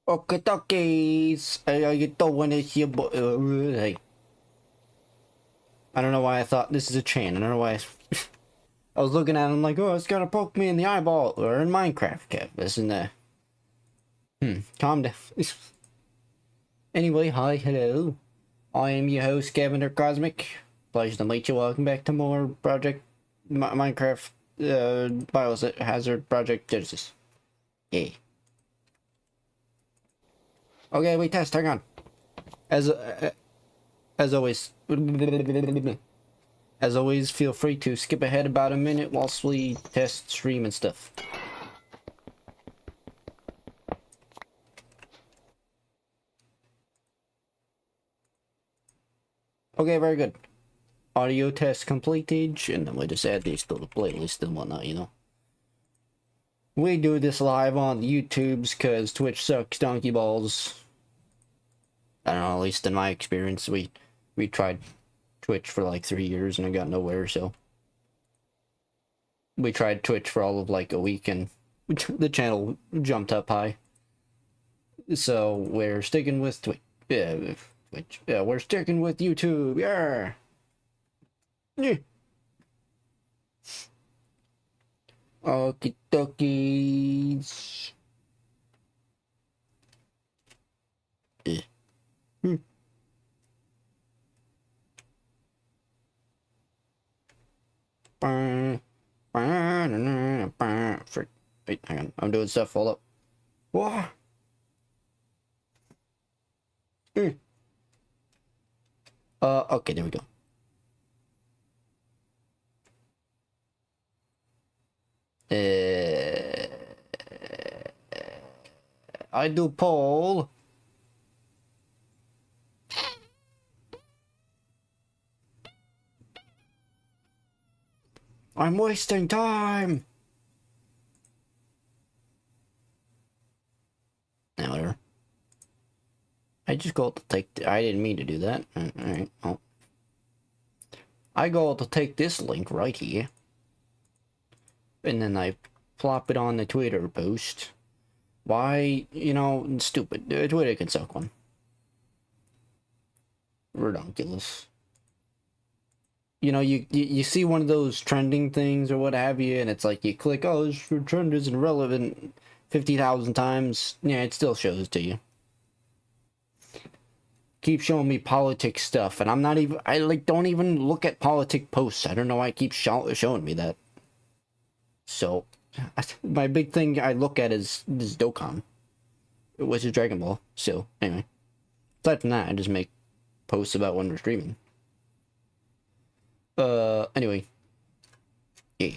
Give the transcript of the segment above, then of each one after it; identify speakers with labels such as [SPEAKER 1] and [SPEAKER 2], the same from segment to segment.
[SPEAKER 1] Okay, talkies. How you doing? It's your boy. Hey. I don't know why I thought this is a chain. I don't know why I was looking at him like, oh, it's gonna poke me in the eyeball. Or in Minecraft, Kev. Isn't that? Calm down. Anyway, hi, hello. I am your host, Kevin or Cosmic. Pleasure to meet you. Welcome back to more Project Minecraft Biohazard Project Genesis. Yay. Okay, wait, test. Hang on. As always, feel free to skip ahead about a minute whilst we test stream and stuff. Okay, very good. Audio test completed, and then we just add these to the playlist and whatnot, you know. We do this live on the YouTubes because Twitch sucks donkey balls. I don't know, at least in my experience, we tried Twitch for like 3 years and it got nowhere, so we tried Twitch for all of like a week and the channel jumped up high. So we're sticking with Twitch. Yeah, we're sticking with YouTube. Yeah. Yeah. Okie dokies. Frick. Wait, hang on. I'm doing stuff. Hold up. What? Okay, there we go. I do poll. I'm wasting time. Now, whatever. I just go to take. I didn't mean to do that. All right. Oh. I go to take this link right here, and then I plop it on the Twitter post. Why, you know, stupid. Twitter can suck one. Ridiculous. You know, you see one of those trending things or what have you, and it's like you click, oh, this trend isn't relevant 50,000 times. Yeah, it still shows it to you. Keep showing me politics stuff, and I'm not even, I like don't even look at politic posts. I don't know why it keeps showing me that. So, my big thing I look at is this Dokkan, which is Dragon Ball. So, anyway. Aside from that, I just make posts about when we're streaming. Anyway. Yeah.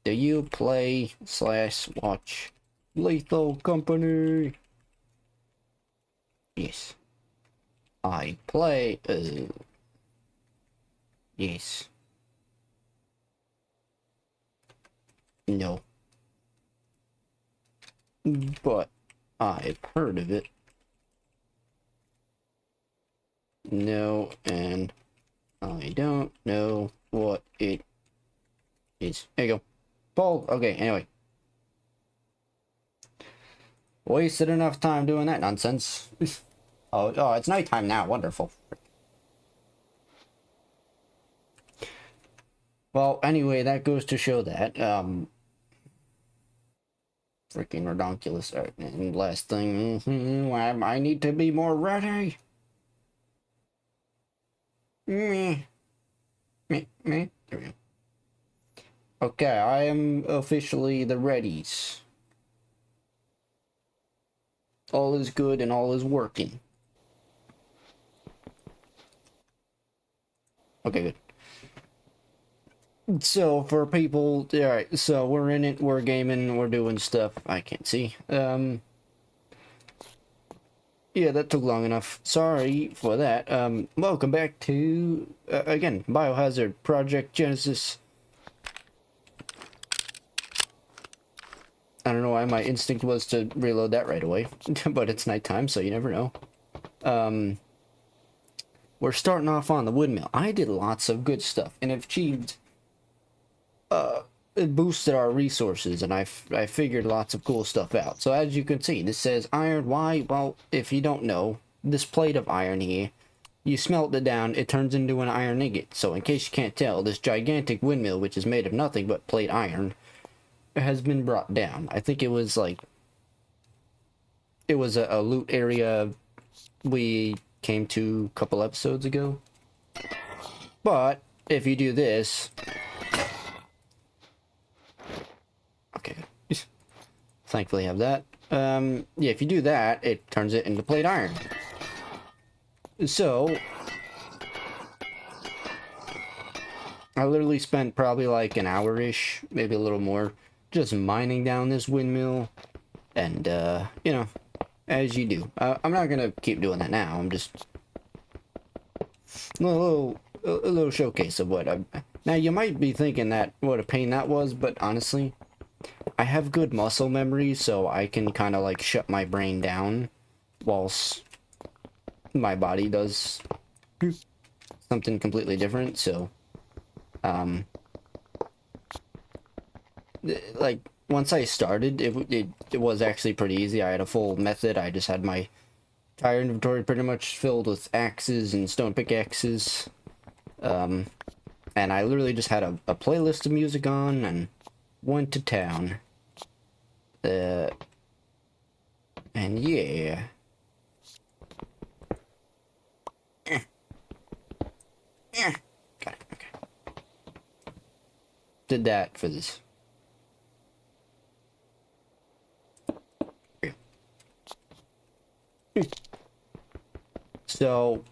[SPEAKER 1] Do you play / watch Lethal Company? Yes. I play, yes. No. But I've heard of it. No, and I don't know what it is. There you go. Poll. Okay, anyway. Wasted enough time doing that nonsense. Oh, it's nighttime now. Wonderful. Well, anyway, that goes to show that, freaking redonkulous. Alright, and last thing, I need to be more ready. Meh. There we go. Okay, I am officially the readies. All is good and all is working. Okay, good. So, for people, alright, so we're in it, we're gaming, we're doing stuff. I can't see. Yeah, that took long enough. Sorry for that. Welcome back to, again, Biohazard Project Genesis. I don't know why my instinct was to reload that right away, but it's nighttime, so you never know. We're starting off on the windmill. I did lots of good stuff and have achieved it boosted our resources, and I figured lots of cool stuff out. So as you can see, this says iron. Why? Well, if you don't know, this plate of iron here, you smelt it down, it turns into an iron ingot. So in case you can't tell, this gigantic windmill, which is made of nothing but plate iron, has been brought down. I think it was like, it was a loot area we came to a couple episodes ago. But if you do this, okay, thankfully I have that. Yeah, if you do that, it turns it into plate iron. So I literally spent probably like an hour-ish, maybe a little more, just mining down this windmill. And you know, as you do. I'm not gonna keep doing that now. I'm just a little showcase of what I. Now you might be thinking that what a pain that was, but honestly, I have good muscle memory, so I can kind of like shut my brain down whilst my body does something completely different. So, like once I started, it was actually pretty easy. I had a full method. I just had my entire inventory pretty much filled with axes and stone pickaxes. And I literally just had a playlist of music on and went to town. And yeah. Got it, okay. Did that for this. So,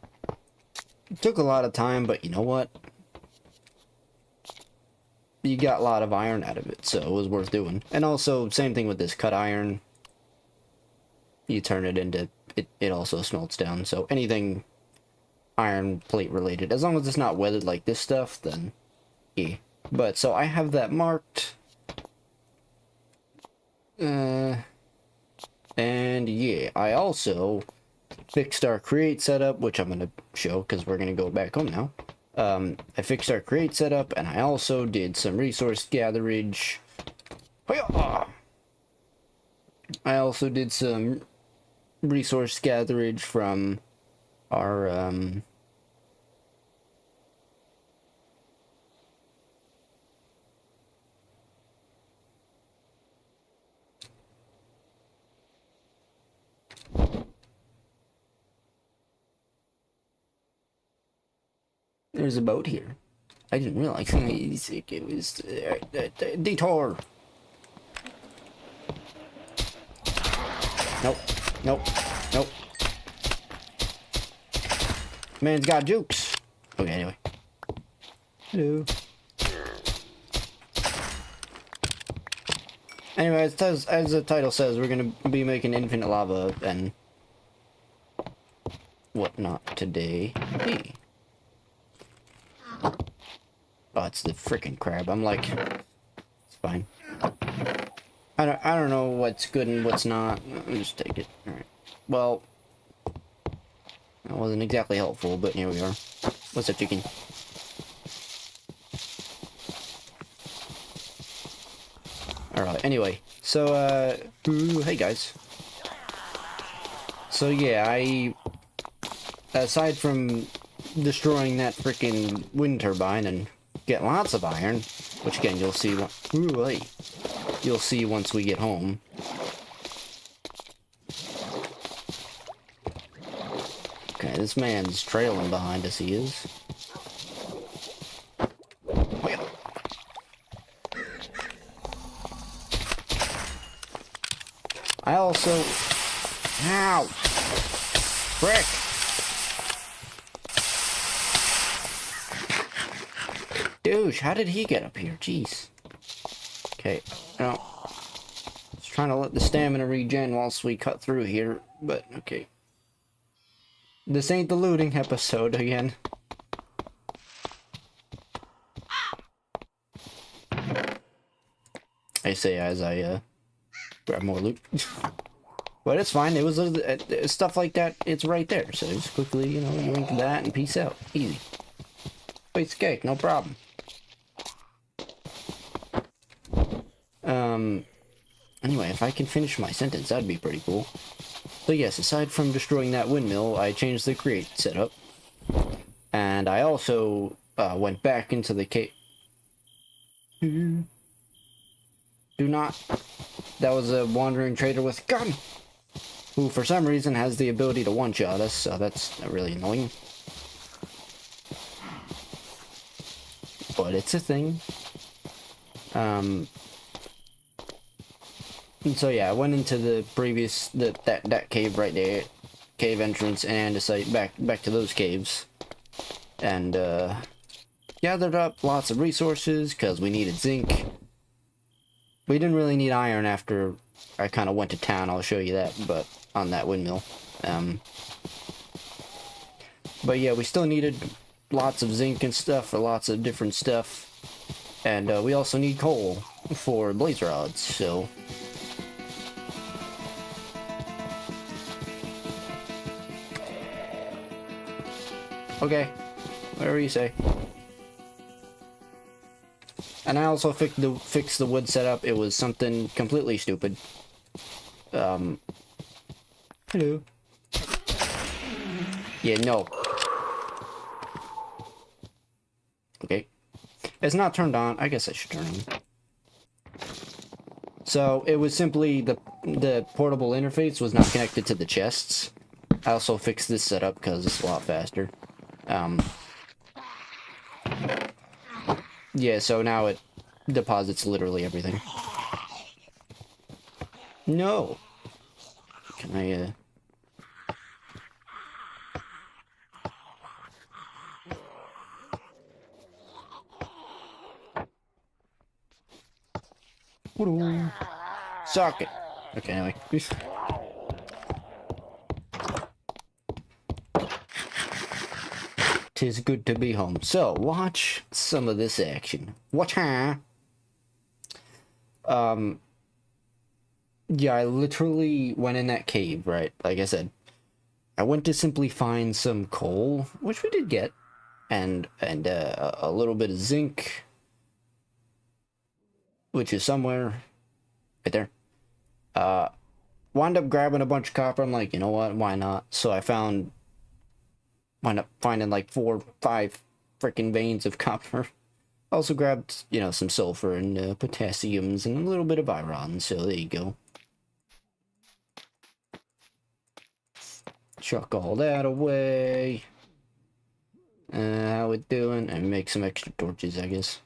[SPEAKER 1] it took a lot of time, but you know what? You got a lot of iron out of it, so it was worth doing. And also, same thing with this cut iron. You turn it into, it also smelts down, so anything iron plate related, as long as it's not weathered like this stuff, then yeah. But, so I have that marked. And yeah, I also fixed our create setup, which I'm going to show because we're going to go back home now. I fixed our create setup, and I also did some resource gatherage. I also did some resource gatherage from our, there's a boat here. I didn't realize it was detour. Nope. Nope. Nope. Man's got jukes. Okay, anyway. Hello. Anyway, as the title says, we're gonna be making infinite lava and whatnot today. Hey. Oh, it's the freaking crab. I'm like, it's fine. I don't know what's good and what's not. I'll just take it. All right. Well, that wasn't exactly helpful, but here we are. What's up, chicken? All right. Anyway, so hey guys. So yeah, I aside from destroying that freaking wind turbine and get lots of iron, which again you'll see. Ooh, hey. You'll see once we get home. Okay, this man's trailing behind us, he is. I also... Ow! Frick! Douche, how did he get up here? Jeez. Okay, now, just trying to let the stamina regen whilst we cut through here, but okay. This ain't the looting episode again. I say as I grab more loot. But it's fine, it was stuff like that, it's right there, so just quickly, you know, link that and peace out. Easy. Piece of cake, no problem. Anyway, if I can finish my sentence, that'd be pretty cool. So yes, aside from destroying that windmill, I changed the create setup. And I also went back into the cave. Do not. That was a wandering trader with a gun, who for some reason has the ability to one-shot us, so that's really annoying. But it's a thing. And so yeah, I went into the previous that cave right there, cave entrance, and decided back to those caves, and gathered up lots of resources because we needed zinc. We didn't really need iron after I kind of went to town. I'll show you that, but on that windmill. But yeah, we still needed lots of zinc and stuff for lots of different stuff, and we also need coal for blaze rods. So. Okay, whatever you say. And I also fixed the wood setup. It was something completely stupid. Hello. Yeah, no. Okay. It's not turned on. I guess I should turn on. So, it was simply the portable interface was not connected to the chests. I also fixed this setup because it's a lot faster. Yeah, so now it deposits literally everything. No! Can I, Socket! Okay, anyway. Tis good to be home. So, watch some of this action. Watch her. Yeah, I literally went in that cave, right? Like I said, I went to simply find some coal, which we did get, and a little bit of zinc, which is somewhere right there. Wound up grabbing a bunch of copper. I'm like, you know what? Why not? So I wound up finding like 4 or 5 freaking veins of copper. Also grabbed, you know, some sulfur and potassiums and a little bit of iron. So there you go. Chuck all that away. How we doing? And make some extra torches, I guess.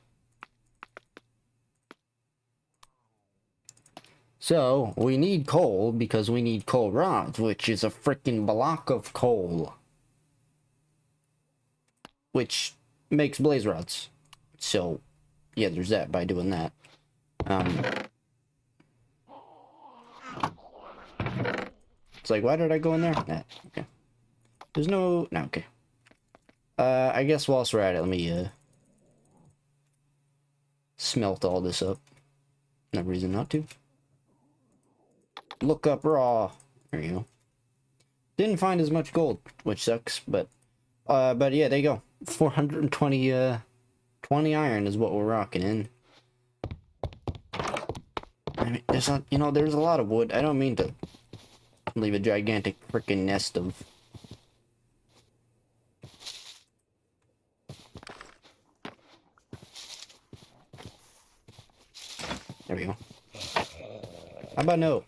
[SPEAKER 1] So, we need coal because we need coal rods, which is a freaking block of coal. Which makes blaze rods. So, yeah, there's that by doing that. It's like, why did I go in there? Nah, okay. There's no... No, okay. I guess whilst we're at it, let me, smelt all this up. No reason not to. Look up raw. There you go. Didn't find as much gold, which sucks, but yeah, there you go. 420, 20 iron is what we're rocking in. I mean, there's not, you know, there's a lot of wood. I don't mean to leave a gigantic freaking nest of... There we go. How about no?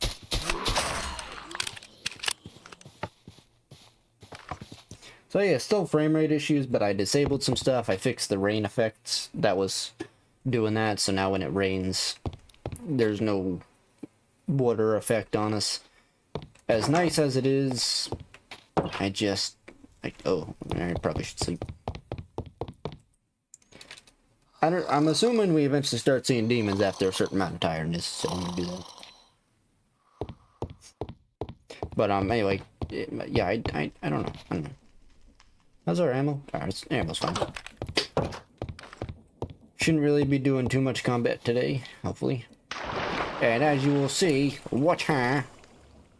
[SPEAKER 1] So yeah, still frame rate issues, but I disabled some stuff. I fixed the rain effects that was doing that, so now when it rains, there's no water effect on us. As nice as it is, I just... oh, I probably should sleep. I'm assuming we eventually start seeing demons after a certain amount of tiredness, so I'm gonna do that. But anyway, yeah, I don't know. I don't know. How's our ammo? Alright, ammo's fine. Shouldn't really be doing too much combat today, hopefully. And as you will see, watch her.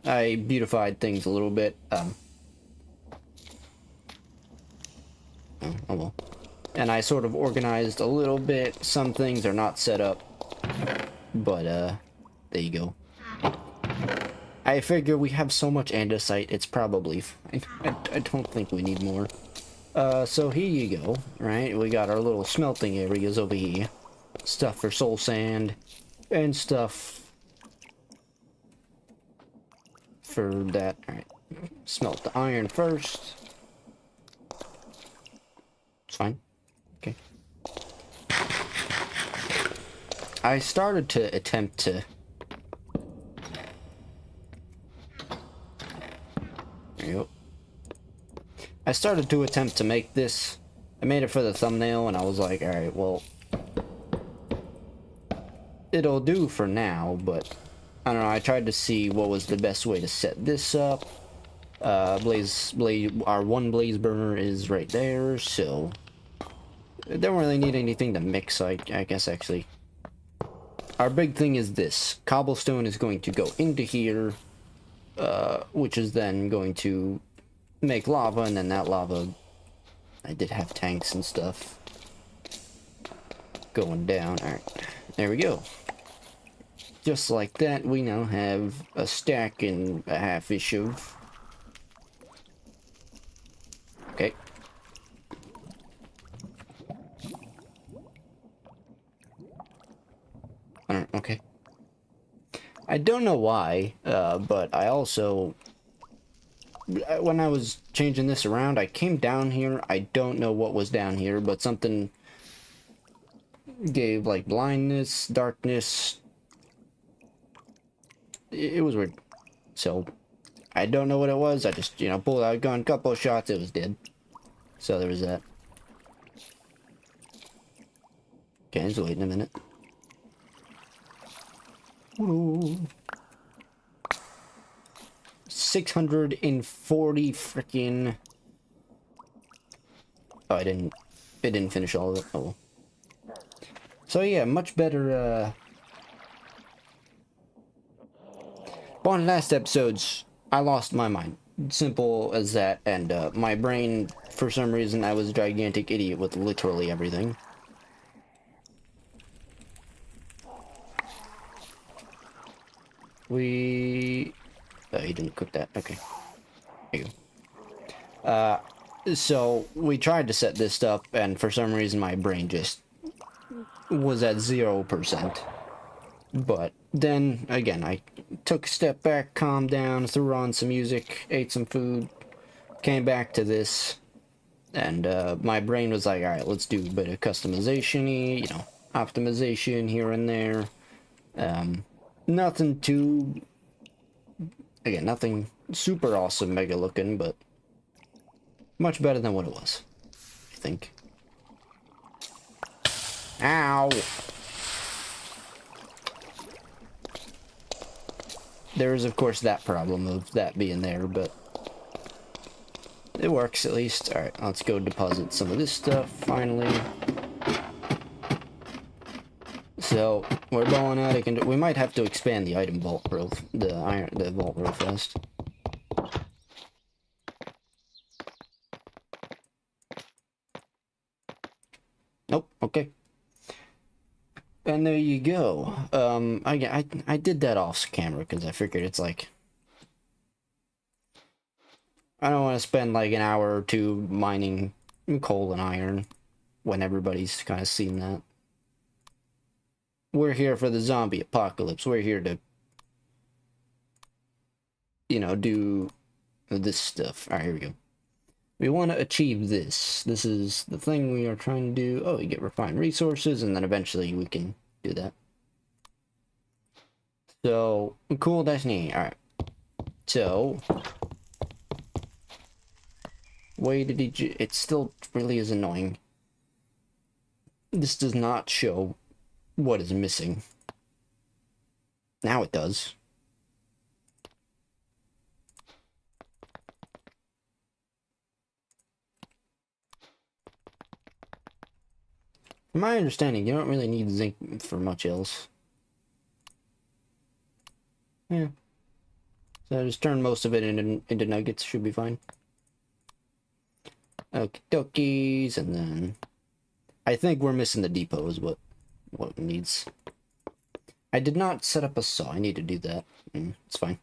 [SPEAKER 1] I beautified things a little bit. Oh well. And I sort of organized a little bit. Some things are not set up but there you go. I figure we have so much andesite, it's probably fine. I don't think we need more. So here you go, right? We got our little smelting areas over here. Stuff for soul sand, and stuff for that. Alright, smelt the iron first. It's fine. Okay. I started to attempt to... There you go. I started to attempt to make this. I made it for the thumbnail, and I was like, alright, well... it'll do for now, but... I don't know, I tried to see what was the best way to set this up. Our one blaze burner is right there, so... I don't really need anything to mix, I guess, actually. Our big thing is this. Cobblestone is going to go into here, which is then going to make lava, and then that lava... I did have tanks and stuff going down. Alright, there we go. Just like that, we now have a stack and a half-ish of... Okay. Okay. I don't know why, but I also... when I was changing this around, I came down here. I don't know what was down here, but something gave, like, blindness, darkness... It was weird. So, I don't know what it was. I just, you know, pulled out a gun, couple of shots, it was dead. So there was that. Okay, just waiting a minute. Ooh. 640 freaking... Oh, it didn't finish all of it. Oh. So yeah, much better, on last episodes, I lost my mind. Simple as that, and my brain, for some reason, I was a gigantic idiot with literally everything. Oh, you didn't cook that. Okay. There you go. So, we tried to set this up, and for some reason my brain just was at 0%. But then, again, I took a step back, calmed down, threw on some music, ate some food, came back to this, and my brain was like, alright, let's do a bit of customization-y, you know, optimization here and there. Nothing too... Again, nothing super awesome mega looking, but much better than what it was, I think. Ow! There is, of course, that problem of that being there, but it works at least. Alright, let's go deposit some of this stuff, finally. So, we're balling out. We might have to expand the item vault the vault real fast. Nope, okay. And there you go. I did that off camera because I figured it's like... I don't want to spend like an hour or two mining coal and iron when everybody's kind of seen that. We're here for the zombie apocalypse. We're here to, you know, do this stuff. Alright, here we go. We want to achieve this. This is the thing we are trying to do. Oh, you get refined resources, and then eventually we can do that. So, cool, that's neat. Alright. So, why did he... It still really is annoying. This does not show what is missing. Now it does. From my understanding, you don't really need zinc for much else. Yeah. So just turn most of it into nuggets, should be fine. Okie dokies, and then... I think we're missing the depot is what it needs. I did not set up a saw. I need to do that. It's fine.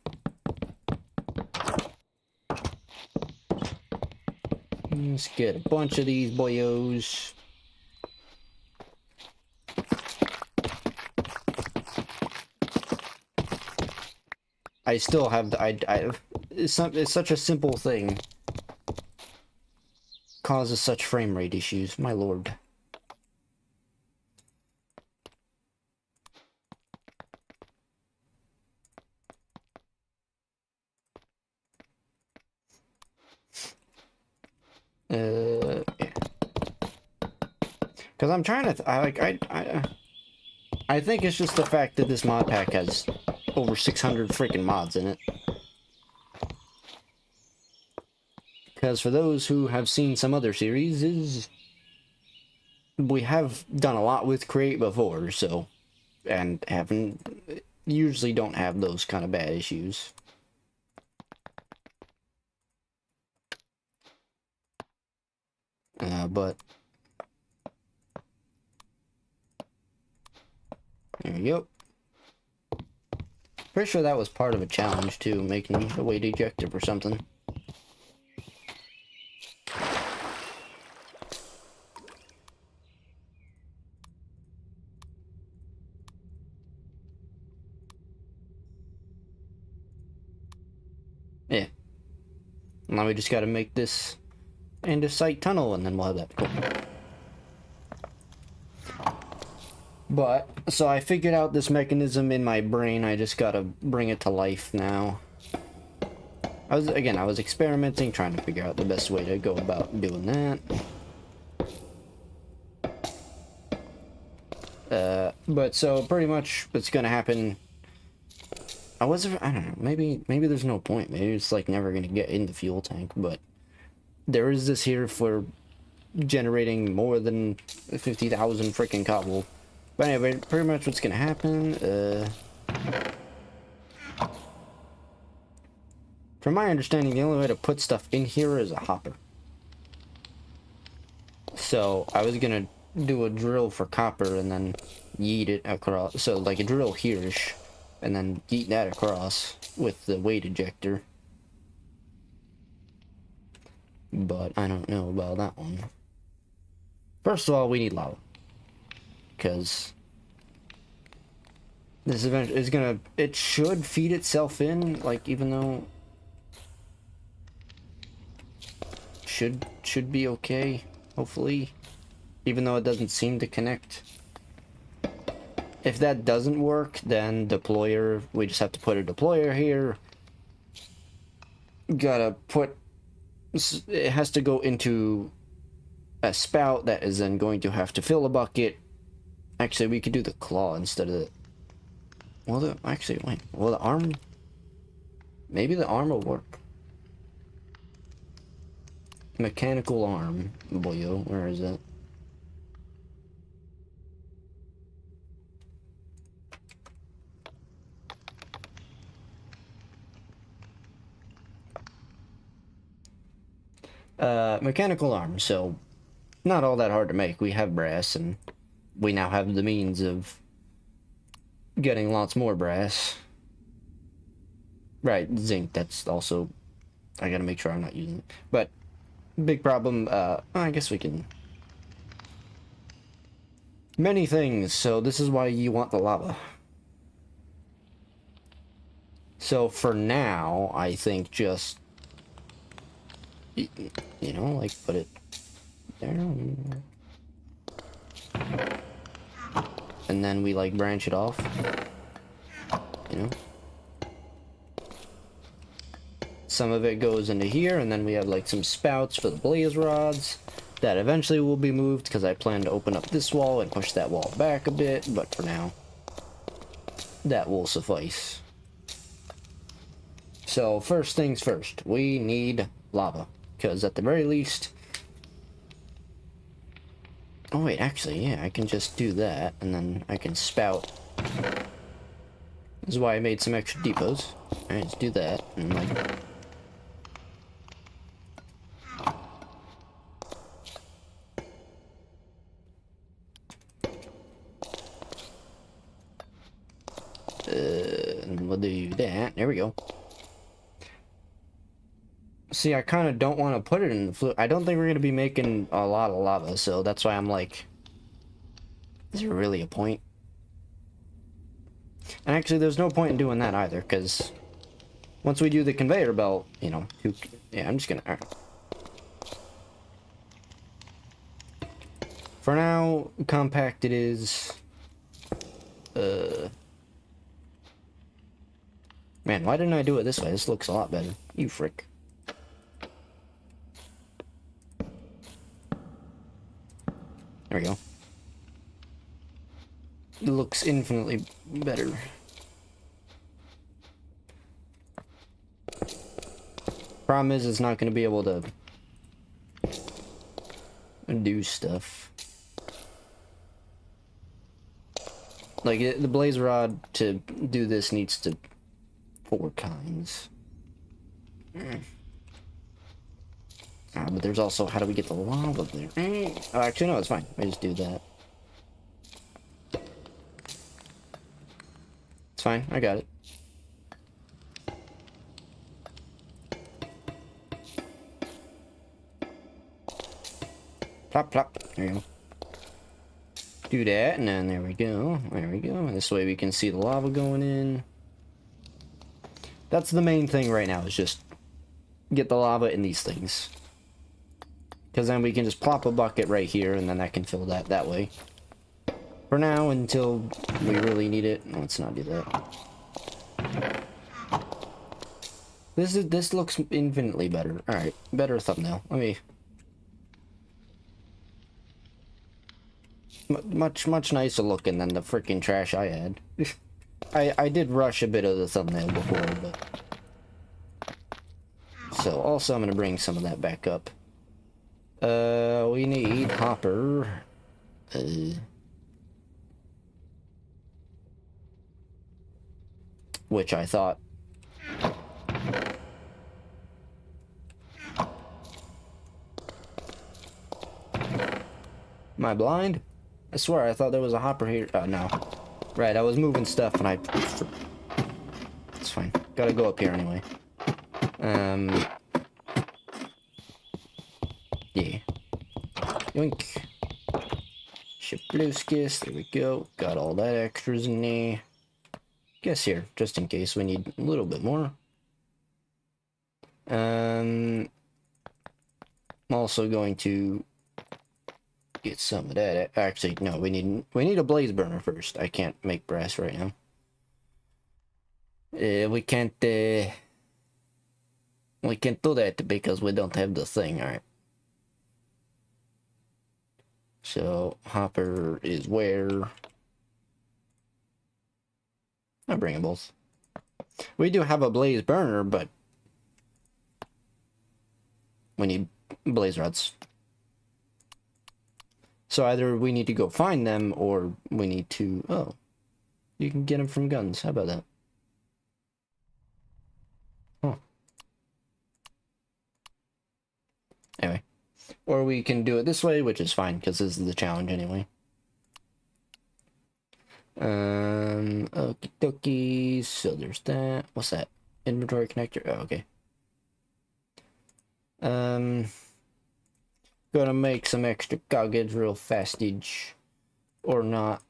[SPEAKER 1] Let's get a bunch of these boyos. I still have the, it's such a simple thing. Causes such frame rate issues, my lord. Yeah. Because I'm trying to, I think it's just the fact that this mod pack has over 600 freaking mods in it. Because for those who have seen some other series, we have done a lot with Create before, so, and usually don't have those kind of bad issues. But there we go. Pretty sure that was part of a challenge too, making a weight ejector or something. Yeah. Now we just gotta make this end of sight tunnel and then we'll have that. Cool. But, so I figured out this mechanism in my brain, I just gotta bring it to life now. I was experimenting, trying to figure out the best way to go about doing that. But so pretty much what's gonna happen, I don't know, maybe there's no point, maybe it's like never gonna get in the fuel tank, but there is this here for generating more than 50,000 freaking cobble. But anyway, pretty much what's gonna happen, from my understanding, the only way to put stuff in here is a hopper. So I was gonna do a drill for copper and then yeet it across, so like a drill here-ish, and then yeet that across with the weight ejector. But I don't know about that one. First of all, we need lava. Because this event is gonna, it should feed itself in, like, even though should be okay, hopefully, even though it doesn't seem to connect. If that doesn't work, then deployer, we just have to put a deployer here. Gotta put, it has to go into a spout that is then going to have to fill a bucket. Actually, we could do the claw instead of the, well, actually, wait, well, the arm, maybe the arm will work. Mechanical arm, boyo, where is it? Mechanical arm, so not all that hard to make. We have brass, and we now have the means of getting lots more brass. Right, zinc, that's also, I gotta make sure I'm not using it. But, big problem, I guess we can, many things, so this is why you want the lava. So for now, I think just, you know, like put it there. And then we like branch it off, you know. Some of it goes into here, and then we have like some spouts for the blaze rods that eventually will be moved because I plan to open up this wall and push that wall back a bit, but for now, that will suffice. So first things first, we need lava, because at the very least, oh wait, actually, yeah, I can just do that, and then I can spout. This is why I made some extra depots. Alright, let's do that, and like, we'll do that. There we go. See, I kind of don't want to put it in the flue. I don't think we're going to be making a lot of lava, so that's why I'm like, is there really a point? And actually, there's no point in doing that either, because once we do the conveyor belt, you know, yeah, I'm just going to... Right. For now, compact it is. Man, why didn't I do it this way? This looks a lot better. You frick. There we go. It looks infinitely better. Problem is, it's not going to be able to do stuff. Like, the blaze rod to do this needs to 4 kinds. But there's also, how do we get the lava there? Oh, actually, no, it's fine. I just do that. It's fine, I got it. Plop, plop. There you go. Do that, and then there we go. There we go. This way we can see the lava going in. That's the main thing right now, is just get the lava in these things. Because then we can just plop a bucket right here, and then that can fill that way. For now, until we really need it. Let's not do that. This looks infinitely better. Alright, better thumbnail. Let me... Much nicer looking than the freaking trash I had. I did rush a bit of the thumbnail before, but... So, also I'm gonna bring some of that back up. We need hopper. Which I thought... Am I blind? I swear I thought there was a hopper here. Oh, no. Right, I was moving stuff and I... It's fine. Gotta go up here anyway. Yeah. Yoink. Shipluskis. There we go. Got all that extras in there. Guess here, just in case we need a little bit more. I'm also going to get some of that. Actually, no, we need a blaze burner first. I can't make brass right now. We can't do that because we don't have the thing. All right. So hopper is where? I'll bring them both. We do have a blaze burner, but we need blaze rods. So either we need to go find them, or we need to... Oh, you can get them from guns. How about that? Huh. Anyway. Or we can do it this way, which is fine, because this is the challenge anyway. Okie dokie. So there's that. What's that? Inventory connector. Oh, okay. Gonna make some extra coggage real fastage. Or not.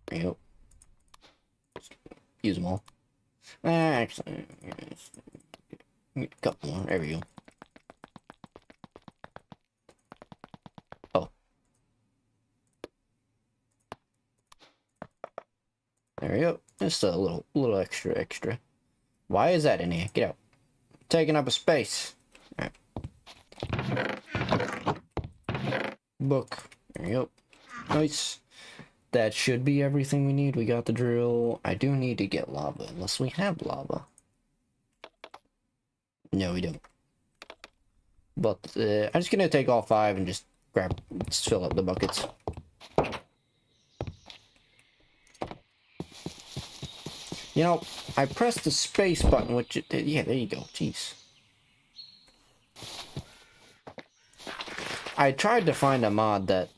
[SPEAKER 1] There you go. Use them all. Actually, a couple more. There we go. Oh. There we go. Just a little extra. Why is that in here? Get out. Taking up a space. All right. Book. There you go. Nice. That should be everything we need. We got the drill. I do need to get lava, unless we have lava. No, we don't. But I'm just gonna take all 5 and just fill up the buckets. You know, I pressed the space button, which yeah, there you go. Jeez. I tried to find a mod that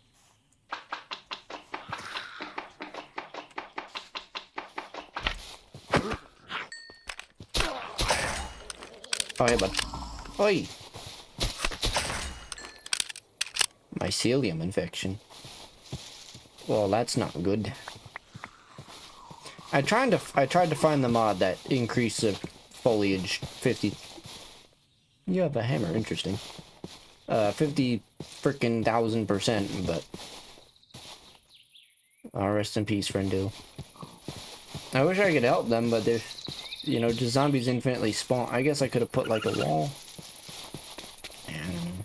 [SPEAKER 1] Oh, hey, bud. Oi! Mycelium infection. Well, that's not good. I tried to find the mod that increased the foliage 50. You have a hammer, interesting. 50 frickin' 1000%, but rest in peace, friendo. I wish I could help them, but there's, you know, just zombies infinitely spawn. I guess I could have put like a wall. I don't know.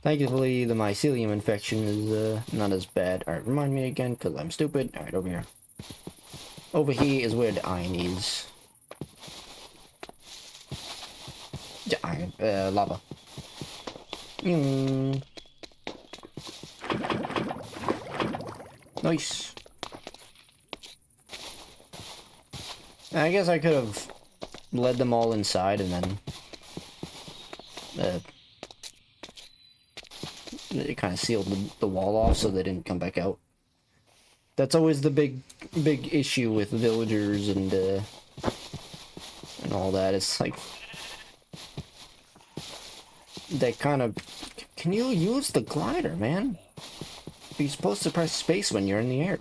[SPEAKER 1] Thankfully, the mycelium infection is not as bad. Alright, remind me again, because I'm stupid. Alright, over here. Over here is where the iron is. The iron, lava. Nice. I guess I could have led them all inside and then it kind of sealed the wall off so they didn't come back out. That's always the big issue with villagers and all that. It's like they kind of... Can you use the glider, man? You're supposed to press space when you're in the air.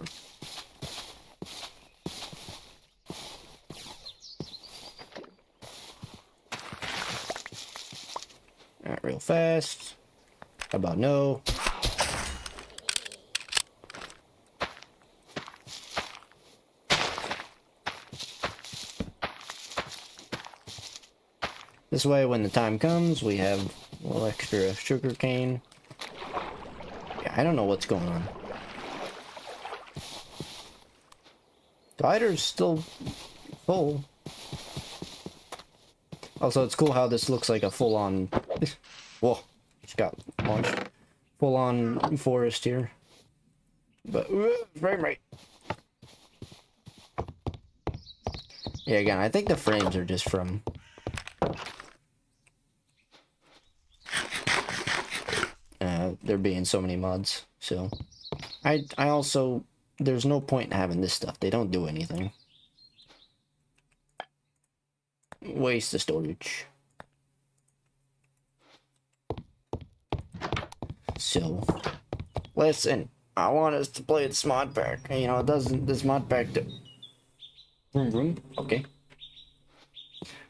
[SPEAKER 1] Alright, real fast. How about no? This way, when the time comes, we have a little extra sugar cane. Yeah, I don't know what's going on. Glider's still full. Also, it's cool how this looks like a full-on... Whoa, just got launched. Full-on forest here. But, frame rate. Yeah, again, I think the frames are just from... there being so many mods, so... I also... There's no point in having this stuff. They don't do anything. Waste of storage. So, listen, I want us to play this mod pack. You know, this mod pack okay.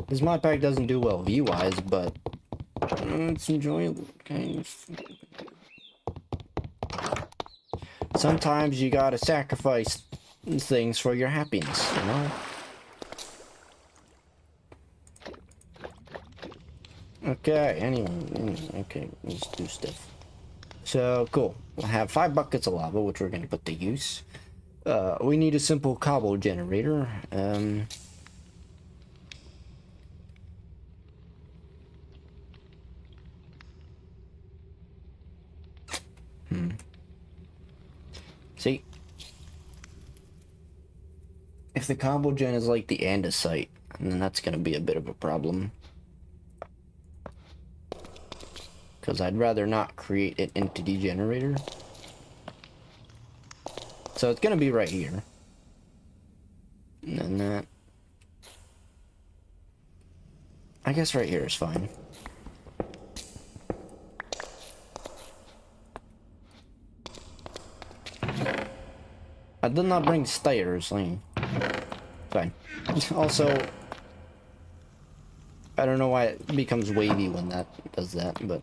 [SPEAKER 1] This mod pack doesn't do well view-wise, but it's enjoyable, kind of. Sometimes you gotta sacrifice things for your happiness, you know? Okay, anyway, okay, let's do stuff. So, cool. We'll have 5 buckets of lava, which we're gonna put to use. We need a simple cobble generator. See? If the cobble gen is like the andesite, then that's gonna be a bit of a problem. Because I'd rather not create an entity generator. So it's gonna be right here. And then that. I guess right here is fine. I did not bring stairs, like, fine. Also, I don't know why it becomes wavy when that does that, but...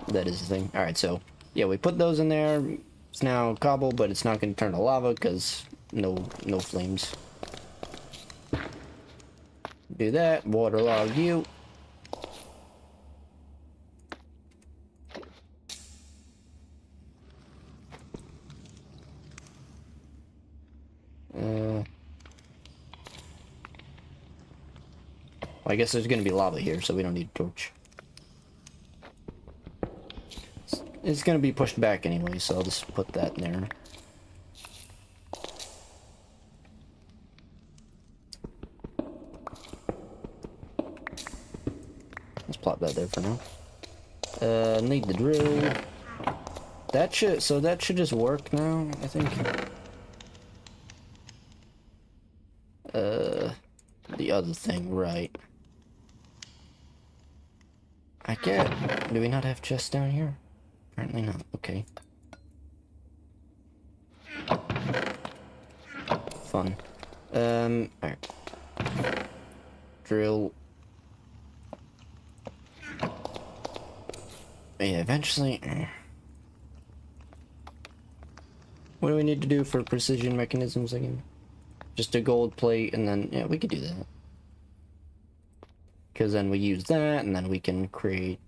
[SPEAKER 1] that is the thing. Alright, so, yeah, we put those in there. It's now cobble, but it's not going to turn to lava, because no flames. Do that, waterlog you. Well, I guess there's going to be lava here, so we don't need a torch. It's going to be pushed back anyway, so I'll just put that in there. Let's plop that there for now. Need the drill. So that should just work now, I think. The other thing, right. I get... Do we not have chests down here? Apparently not. Okay. Fun. Alright. Drill. Yeah, eventually... What do we need to do for precision mechanisms again? Just a gold plate, and then... Yeah, we could do that. Because then we use that, and then we can create...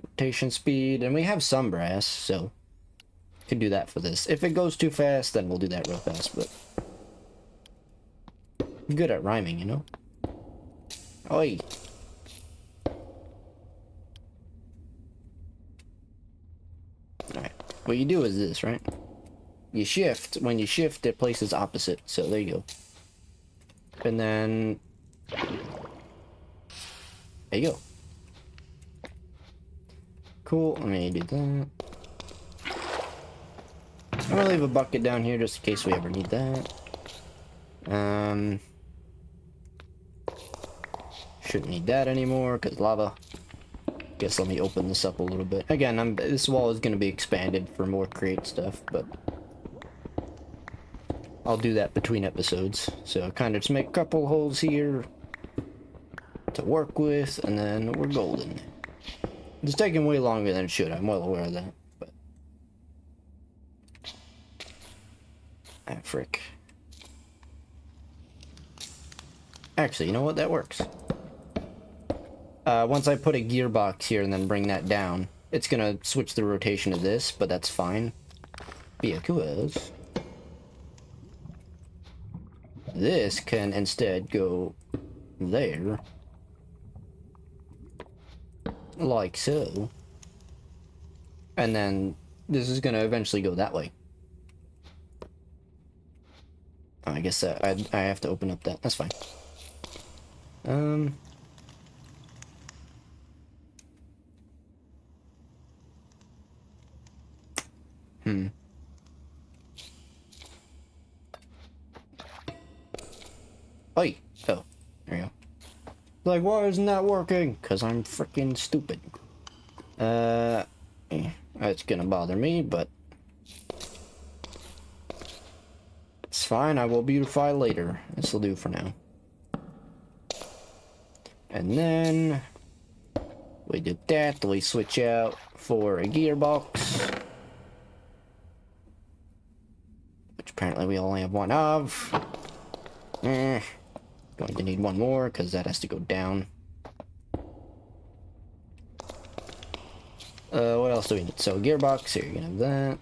[SPEAKER 1] rotation speed, and we have some brass, so... we can do that for this. If it goes too fast, then we'll do that real fast, but... I'm good at rhyming, you know? Oi! Alright. What you do is this, right? You shift. When you shift, it places opposite. So there you go. And then... there you go. Cool. Let me do that. I'm gonna leave a bucket down here just in case we ever need that. Shouldn't need that anymore because lava. Guess let me open this up a little bit. Again, this wall is gonna be expanded for more create stuff, but I'll do that between episodes. So kind of just make a couple holes here to work with, and then we're golden. It's taking way longer than it should. I'm well aware of that, but ah, frick. Actually, you know what? That works. Once I put a gearbox here and then bring that down, it's gonna switch the rotation to this, but that's fine. Because this can instead go there. Like so. And then this is gonna eventually go that way. I guess I have to open up that. That's fine. Oi! Oh, there you go. Like, why isn't that working? Because I'm freaking stupid. It's gonna bother me, but it's fine. I will beautify later. This will do for now. And then we did that. We switch out for a gearbox, which apparently we only have one of. Going to need one more because that has to go down. What else do we need? So gearbox, here you can have that.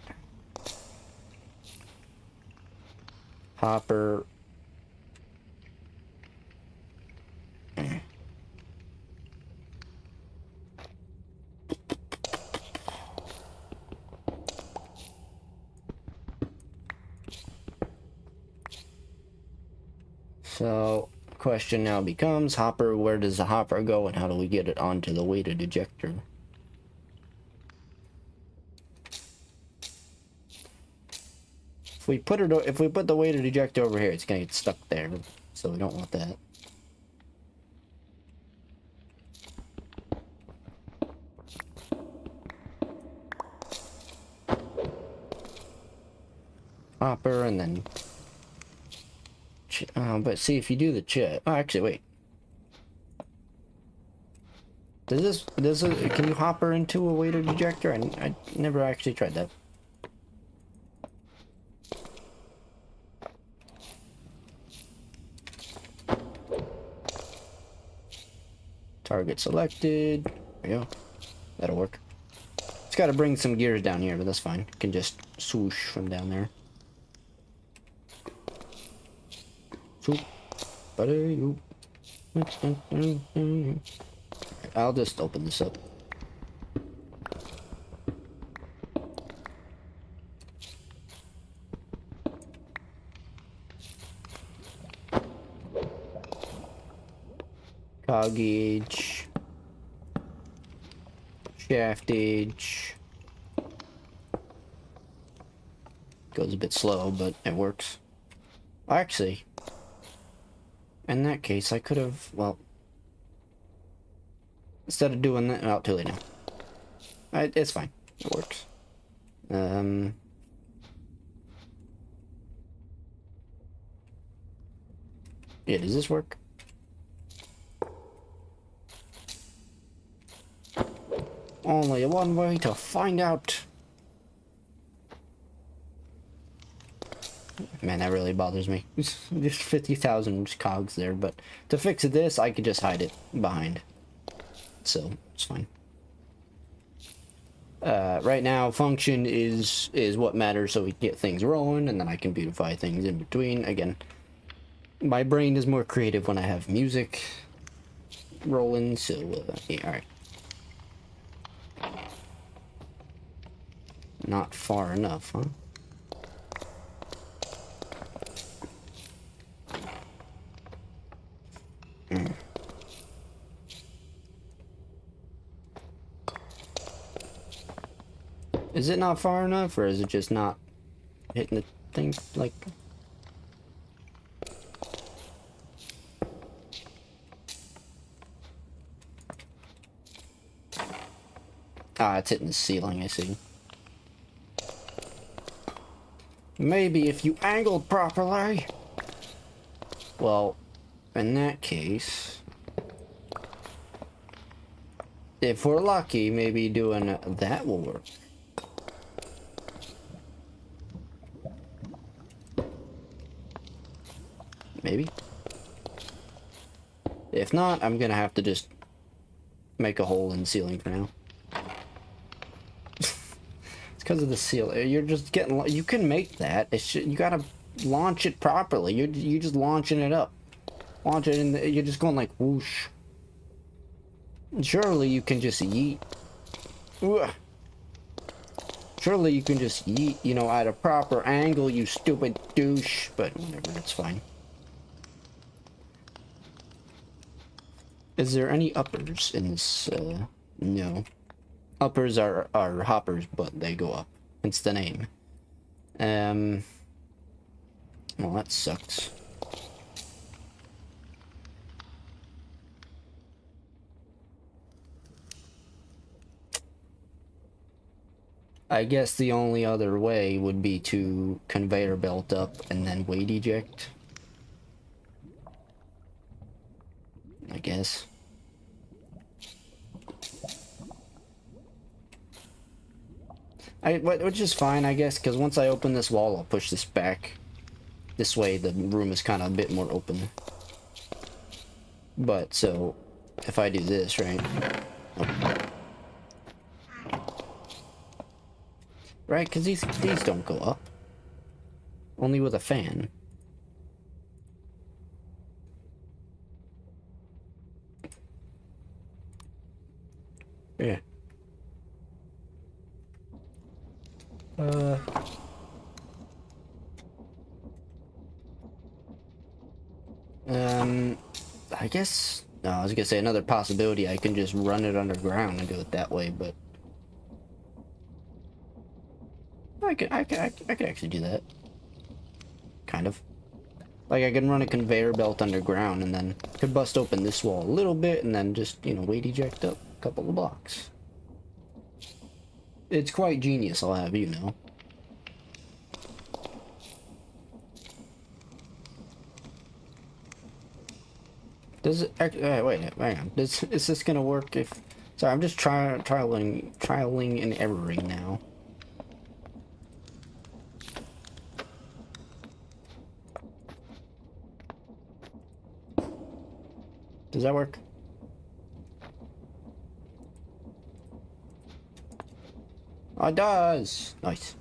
[SPEAKER 1] Hopper. So, question now becomes, hopper, where does the hopper go and how do we get it onto the weighted ejector? If we put the weighted ejector over here, it's gonna get stuck there, so we don't want that. Hopper, and then but see, if you do the chip... Oh, actually, wait. Can you hopper into a weighted ejector? I never actually tried that. Target selected. There we go. That'll work. It's got to bring some gears down here, but that's fine. It can just swoosh from down there. I'll just open this up. Cog gauge. Shaft gauge. Goes a bit slow, but it works. Actually, in that case, I could have, well, instead of doing that, oh, too late now. It's fine. It works. Yeah, does this work? Only one way to find out. Man, that really bothers me. Just 50,000 cogs there, but to fix this, I could just hide it behind. So, it's fine. Right now, function is what matters, so we get things rolling, and then I can beautify things in between. Again, my brain is more creative when I have music rolling, so, yeah, alright. Not far enough, huh? Is it not far enough, or is it just not hitting the thing, like... Ah, it's hitting the ceiling, I see. Maybe if you angled properly. Well, in that case... if we're lucky, maybe doing that will work. Maybe. If not, I'm gonna have to just make a hole in the ceiling for now. It's because of the ceiling. You're just getting. You can make that. It's just, you gotta launch it properly. You're just launching it up. Launch it in. You're just going like whoosh. Surely you can just yeet. Ugh. Surely you can just yeet. You know, at a proper angle. You stupid douche. But whatever. It's fine. Is there any uppers in this? No. Uppers are hoppers, but they go up. It's the name. Well, that sucks. I guess the only other way would be to conveyor belt up and then weight eject. I guess. Which is fine, I guess, because once I open this wall, I'll push this back. This way, the room is kind of a bit more open. But, so, if I do this, right? Oh. Right, because these don't go up. Only with a fan. Yeah. I guess, no, I was gonna say another possibility, I can just run it underground and do it that way, but I could actually do that. Kind of. Like, I can run a conveyor belt underground and then could bust open this wall a little bit and then just, you know, weight eject up a couple of blocks. It's quite genius, I'll have you know. Does it, wait, hang on. Is this gonna work if, sorry, I'm just trialing and erroring now. Does that work? Oh, it does! Nice.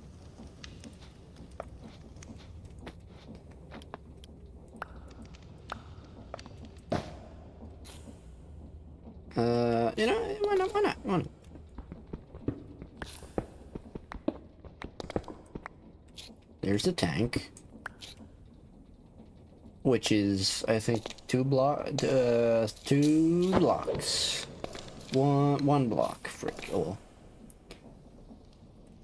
[SPEAKER 1] You know, why not? There's the tank. Which is, I think, 2 blocks. One block. Frick. Oh well.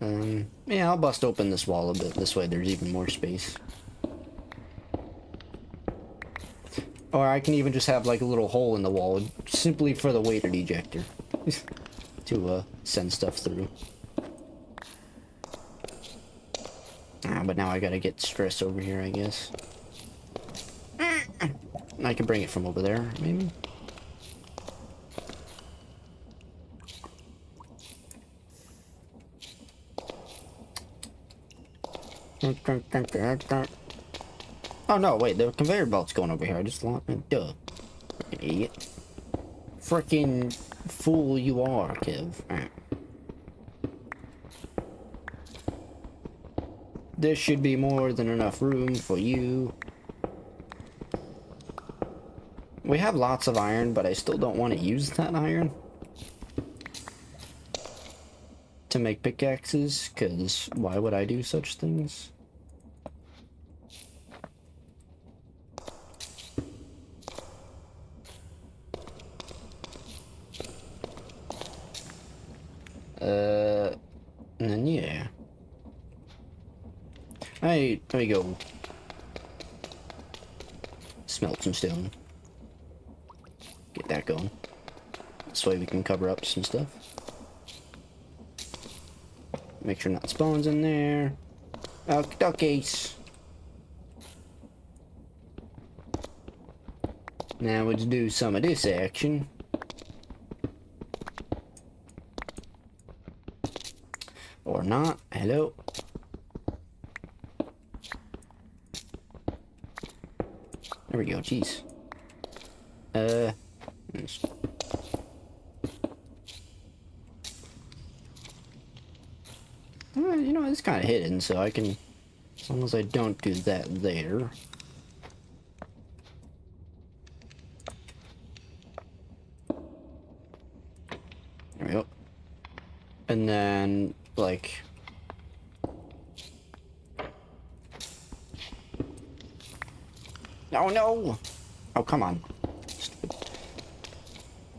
[SPEAKER 1] Yeah, I'll bust open this wall a bit. This way there's even more space. Or I can even just have like a little hole in the wall simply for the water ejector to send stuff through. But now I gotta get stress over here, I guess. I can bring it from over there, maybe? Oh no, wait, the conveyor belt's going over here. I just lost it. Duh. Frickin' idiot. Frickin' fool you are, Kev. Alright. This should be more than enough room for you. We have lots of iron, but I still don't want to use that iron to make pickaxes, because why would I do such things? And then yeah. Hey, there we go. Smelt some stone. Get that going. This way we can cover up some stuff. Make sure not spawns in there. Oh, duckies. Now let's do some of this action. Or not. Hello. There we go. Jeez. You know, it's kind of hidden, so I can, as long as I don't do that there. There we go. And then, like, oh no! Oh, come on.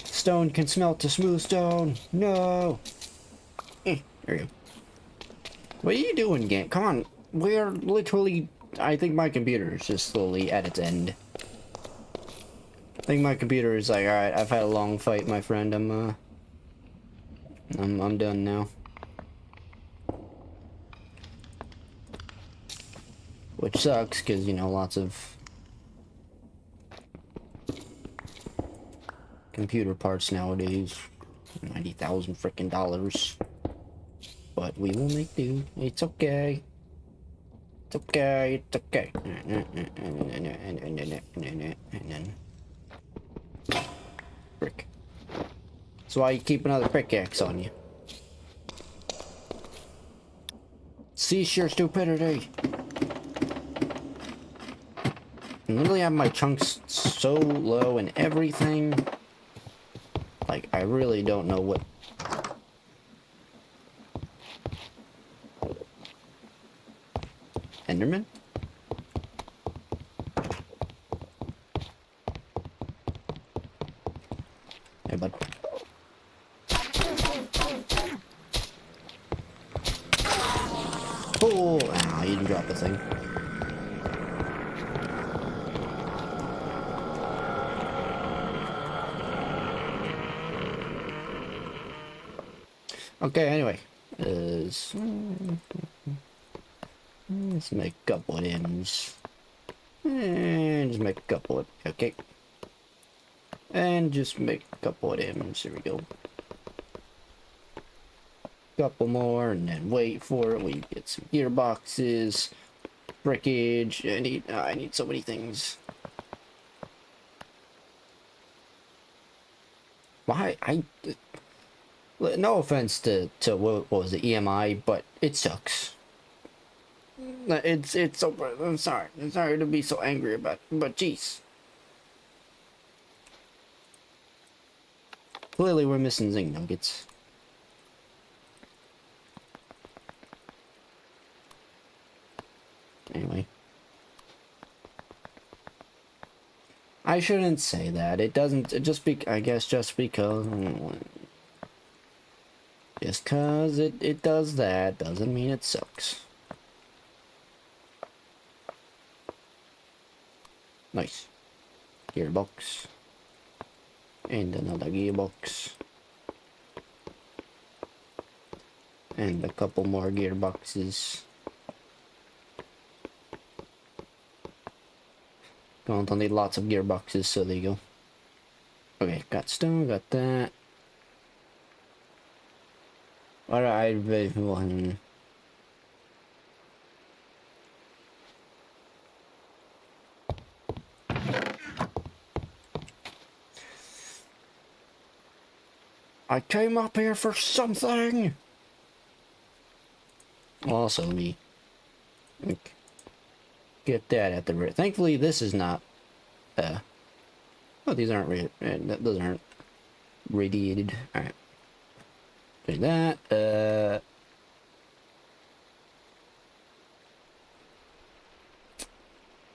[SPEAKER 1] Stone can smelt to smooth stone. No! There we go. What are you doing, game? Come on. We're literally... I think my computer is just slowly at its end. I think my computer is like, alright, I've had a long fight, my friend. I'm done now. Which sucks, because, you know, lots of computer parts nowadays. 90,000 freaking dollars. But we will make do. It's okay. It's okay. It's okay. And then... Frick. That's why you keep another pickaxe on you. Cease your stupidity. I literally have my chunks so low and everything. Like, I really don't know what... Enderman? Hey, bud. Oh, ah, you didn't drop the thing. Okay, anyway. Let's make a couple of M's. And just make a couple of... Okay. And just make a couple of M's. Here we go. Couple more, and then wait for it. We get some gearboxes. Brickage. I need so many things. Why? No offense to what was it, EMI, but it sucks. It's so... I'm sorry. I'm sorry to be so angry about it, but jeez. Clearly we're missing zinc nuggets. Anyway. I shouldn't say that. It doesn't... I guess just because... Just cause it does that doesn't mean it sucks. Nice. Gearbox. And another gearbox. And a couple more gearboxes. Don't need lots of gearboxes, so there you go. Okay, got stone, got that. Alright, one. I came up here for something! Also, let me get that at the rear. Thankfully, this is not, oh, these aren't, those aren't radiated. Alright. Do that,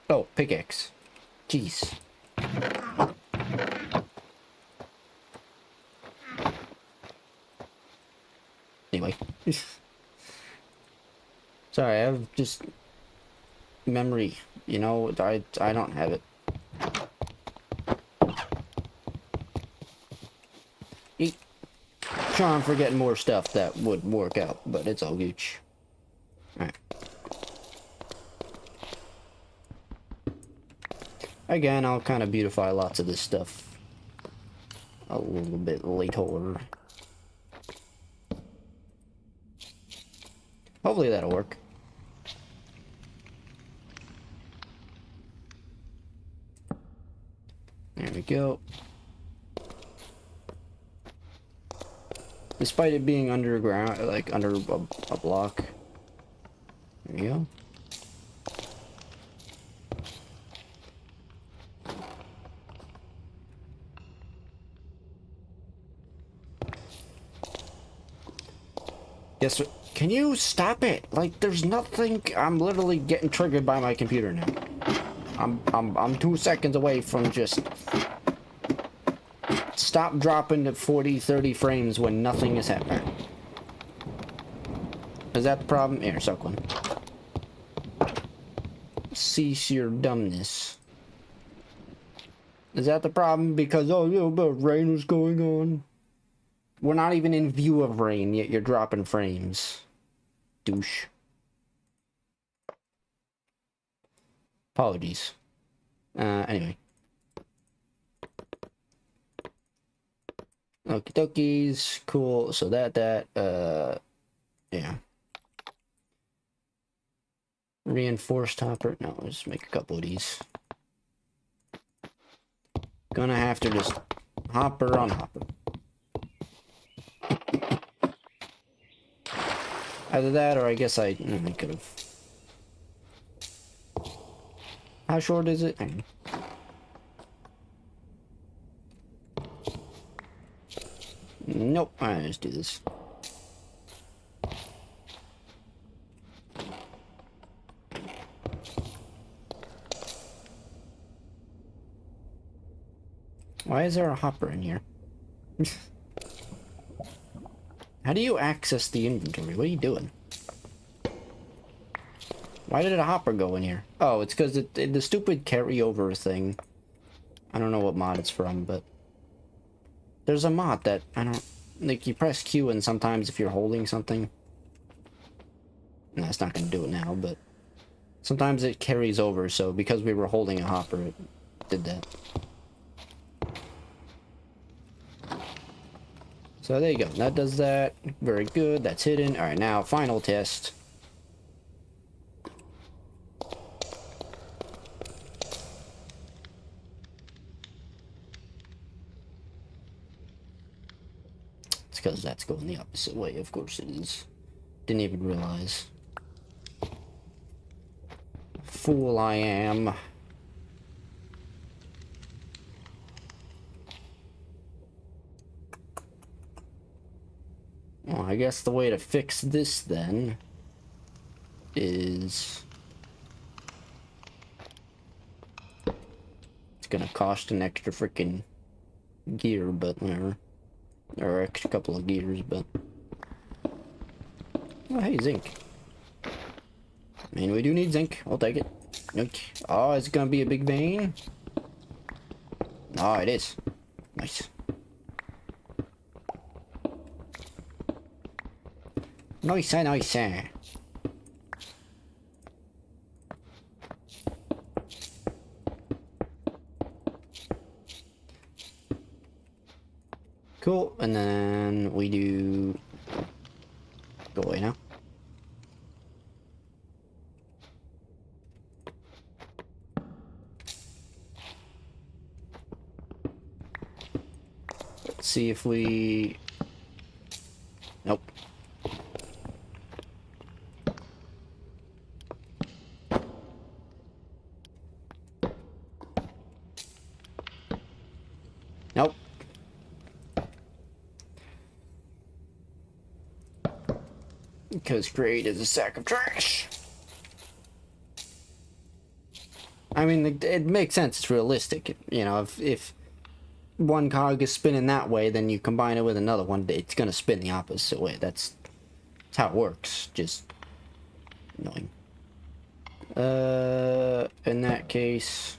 [SPEAKER 1] oh, pickaxe. Jeez. Anyway. Sorry, I have just memory, you know, I don't have it. Eat. Trying for getting more stuff that would work out, but it's all gooch. Alright. Again, I'll kind of beautify lots of this stuff a little bit later. Hopefully that'll work. There we go. Despite it being underground, like under a block. There you go. Yes, sir. Can you stop it? Like, there's nothing. I'm literally getting triggered by my computer now. I'm 2 seconds away from just stop dropping to 40, 30 frames when nothing is happening. Is that the problem? Here, suck one. Cease your dumbness. Is that the problem? Because, oh, yeah, but rain was going on. We're not even in view of rain, yet you're dropping frames. Douche. Apologies. Anyway. Okie dokies. Cool. So yeah. Reinforced hopper. No, let's just make a couple of these. Gonna have to just hopper on hopper. Either that, or I guess I could have. How short is it? Nope. Alright, let's do this. Why is there a hopper in here? How do you access the inventory? What are you doing? Why did a hopper go in here? Oh, it's because the stupid carryover thing. I don't know what mod it's from, but there's a mod that I don't like. You press Q, and sometimes if you're holding something, no, it's not gonna do it now, but sometimes it carries over. So because we were holding a hopper, it did that. So there you go. That does that. Very good. That's hidden. All right, now final test. It's because that's going the opposite way. Of course it is. Didn't even realize. Fool I am. Well, I guess the way to fix this then is it's gonna cost an extra freaking gear, but whatever, or extra couple of gears, but Oh, hey, zinc. I mean, we do need zinc. I'll take it. Okay. Oh, is it gonna be a big vein? Oh, it is. Nice. Nice, nice. Cool, and then we do... Go away now. Let's see if we... Nope. Nope. Because greed is a sack of trash. I mean, it makes sense. It's realistic. You know, if one cog is spinning that way, then you combine it with another one, it's gonna spin the opposite way. That's how it works. Just annoying. In that case,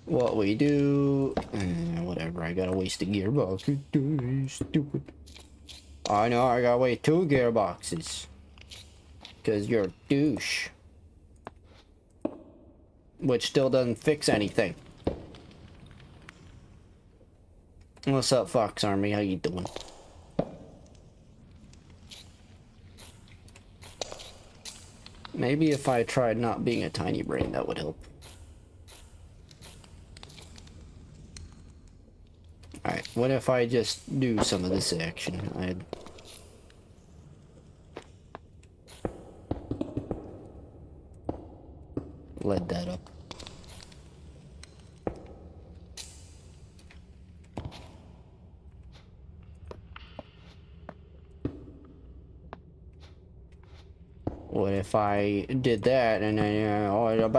[SPEAKER 1] what we do, whatever. I gotta waste a gearbox. Stupid. I know. I gotta waste 2 gearboxes. Because you're a douche. Which still doesn't fix anything. What's up, Fox Army? How you doing? Maybe if I tried not being a tiny brain, that would help. Alright, what if I just do some of this action? I'd... lead that up. What if I did that and then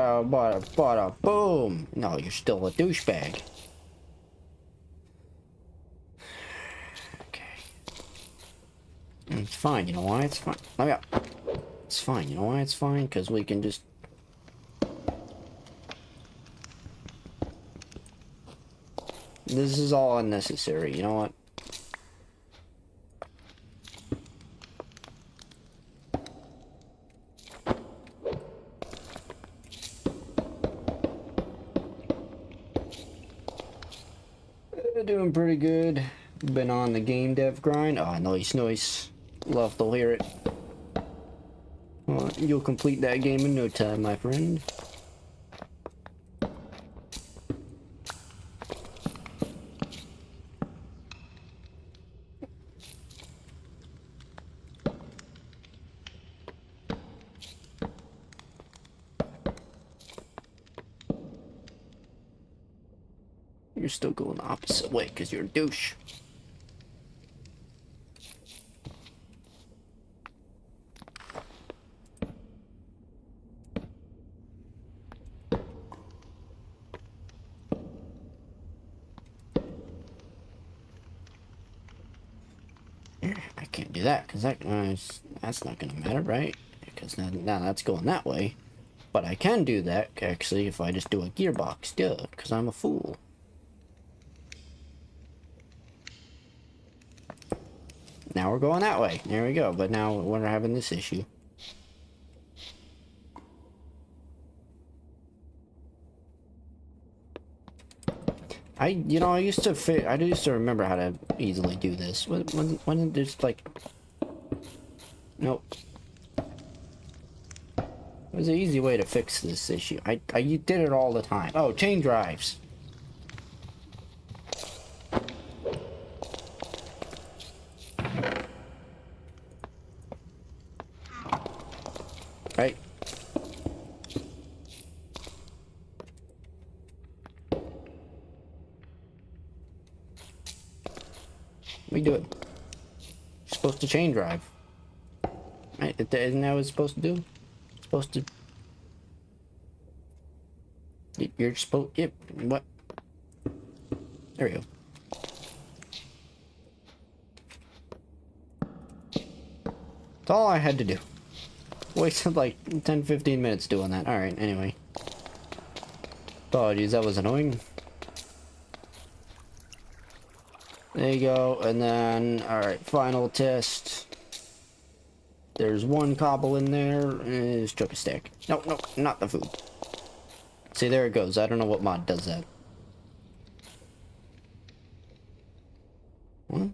[SPEAKER 1] boom? No, you're still a douchebag. Okay. It's fine, you know why? It's fine. Let me up. It's fine, you know why it's fine? Because we can just... This is all unnecessary, you know what? Doing pretty good. Been on the game dev grind. Ah, nice, nice. Love to hear it. Well, you'll complete that game in no time, my friend. You're still going the opposite way because you're a douche. I can't do that because that's not gonna matter, right? Because now that's going that way. But I can do that actually if I just do a gearbox, duh, because I'm a fool. Now we're going that way. There we go. But now we're having this issue. I used to remember how to easily do this. When there's like, nope. There's an easy way to fix this issue. You did it all the time. Oh, chain drives. Right. We do it. You're supposed to chain drive. Right? Isn't that what it's supposed to do? It's supposed to. You're supposed. Yep. What? There we go. That's all I had to do. Wasted like 10-15 minutes doing that. Alright, anyway. Apologies, that was annoying. There you go, and then, alright, final test. There's one cobble in there, and it's chuck a stack. No, no, not the food. See, there it goes. I don't know what mod does that. What?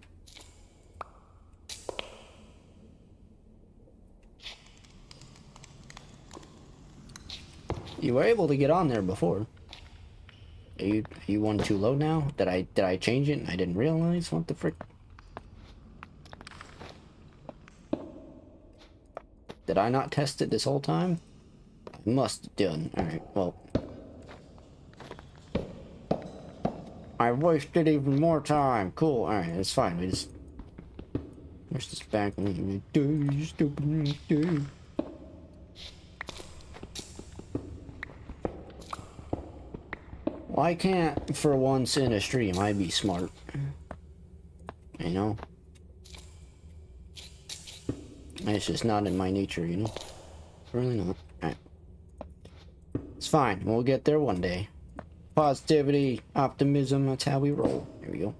[SPEAKER 1] You were able to get on there before. Are you one too low now? Did I change it and I didn't realize? What the frick? Did I not test it this whole time? I must have done. Alright, well. I wasted even more time. Cool. Alright, it's fine. We just... Where's this back? You stupid. Why can't, for once in a stream, I be smart? You know? It's just not in my nature, you know? It's really not. Alright. It's fine. We'll get there one day. Positivity, optimism, that's how we roll. Here we go.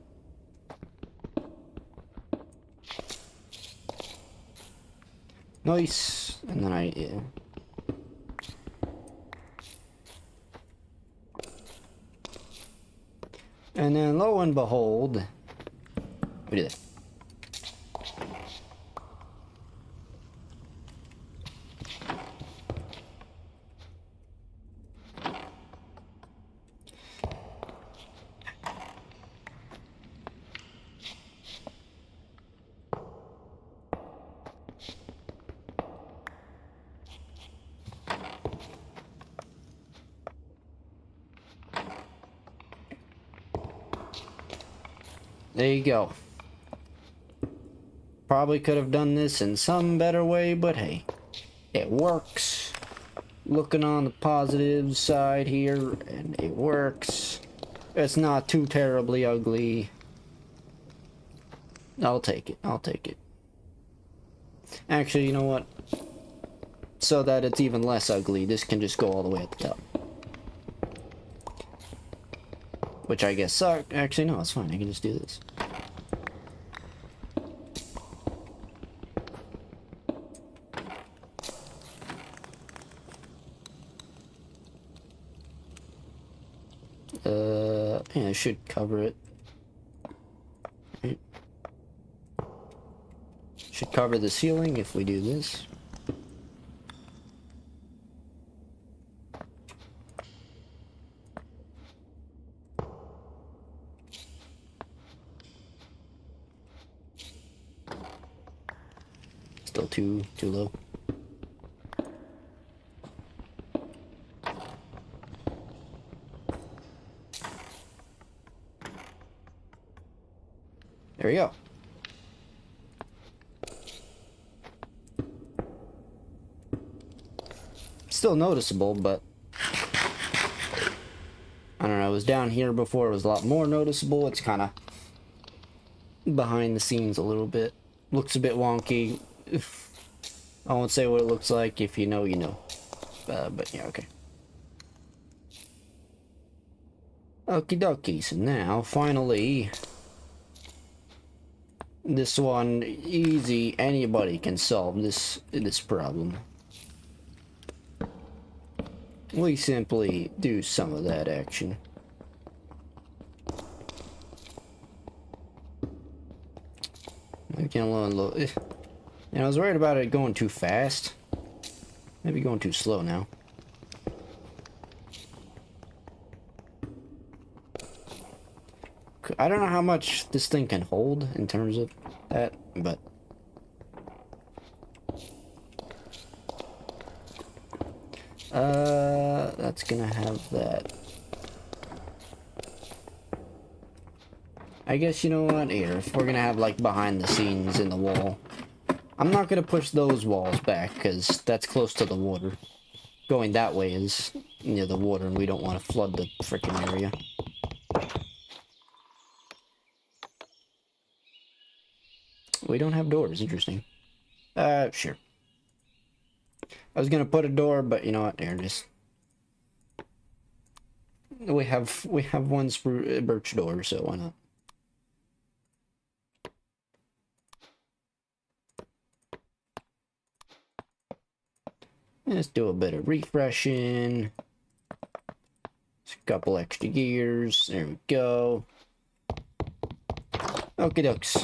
[SPEAKER 1] Nice. And then yeah. And then lo and behold, we did it. There you go. Probably could have done this in some better way, but hey, it works. Looking on the positive side here, and it works. It's not too terribly ugly. I'll take it. I'll take it. Actually, you know what? So that it's even less ugly, this can just go all the way at the top. Which I guess sucked. Actually, no, it's fine. I can just do this. Yeah, I should cover it. Right. Should cover the ceiling if we do this. Still too low. There we go. Still noticeable, but I don't know, it was down here before, it was a lot more noticeable. It's kind of behind the scenes a little bit. Looks a bit wonky. I won't say what it looks like. If you know, you know. But yeah, okay. Okie dokie, so now, finally, this one, easy, anybody can solve this problem. We simply do some of that action. Again, low and low. And I was worried about it going too fast. Maybe going too slow now. I don't know how much this thing can hold in terms of that, but... that's gonna have that. I guess, you know what, here, if we're gonna have, like, behind the scenes in the wall, I'm not gonna push those walls back, because that's close to the water. Going that way is near the water, and we don't want to flood the frickin' area. We don't have doors, interesting. Sure. I was gonna put a door, but you know what? There it is. We have one birch door, so why not? Let's do a bit of refreshing. Just a couple extra gears. There we go. Okie dokes.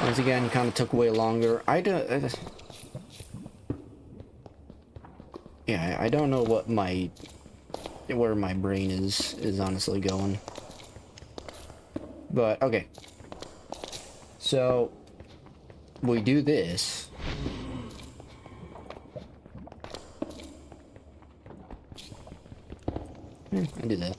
[SPEAKER 1] Once again, kind of took way longer. Yeah, I don't know what where my brain is honestly going. But okay. So we do this. I do that.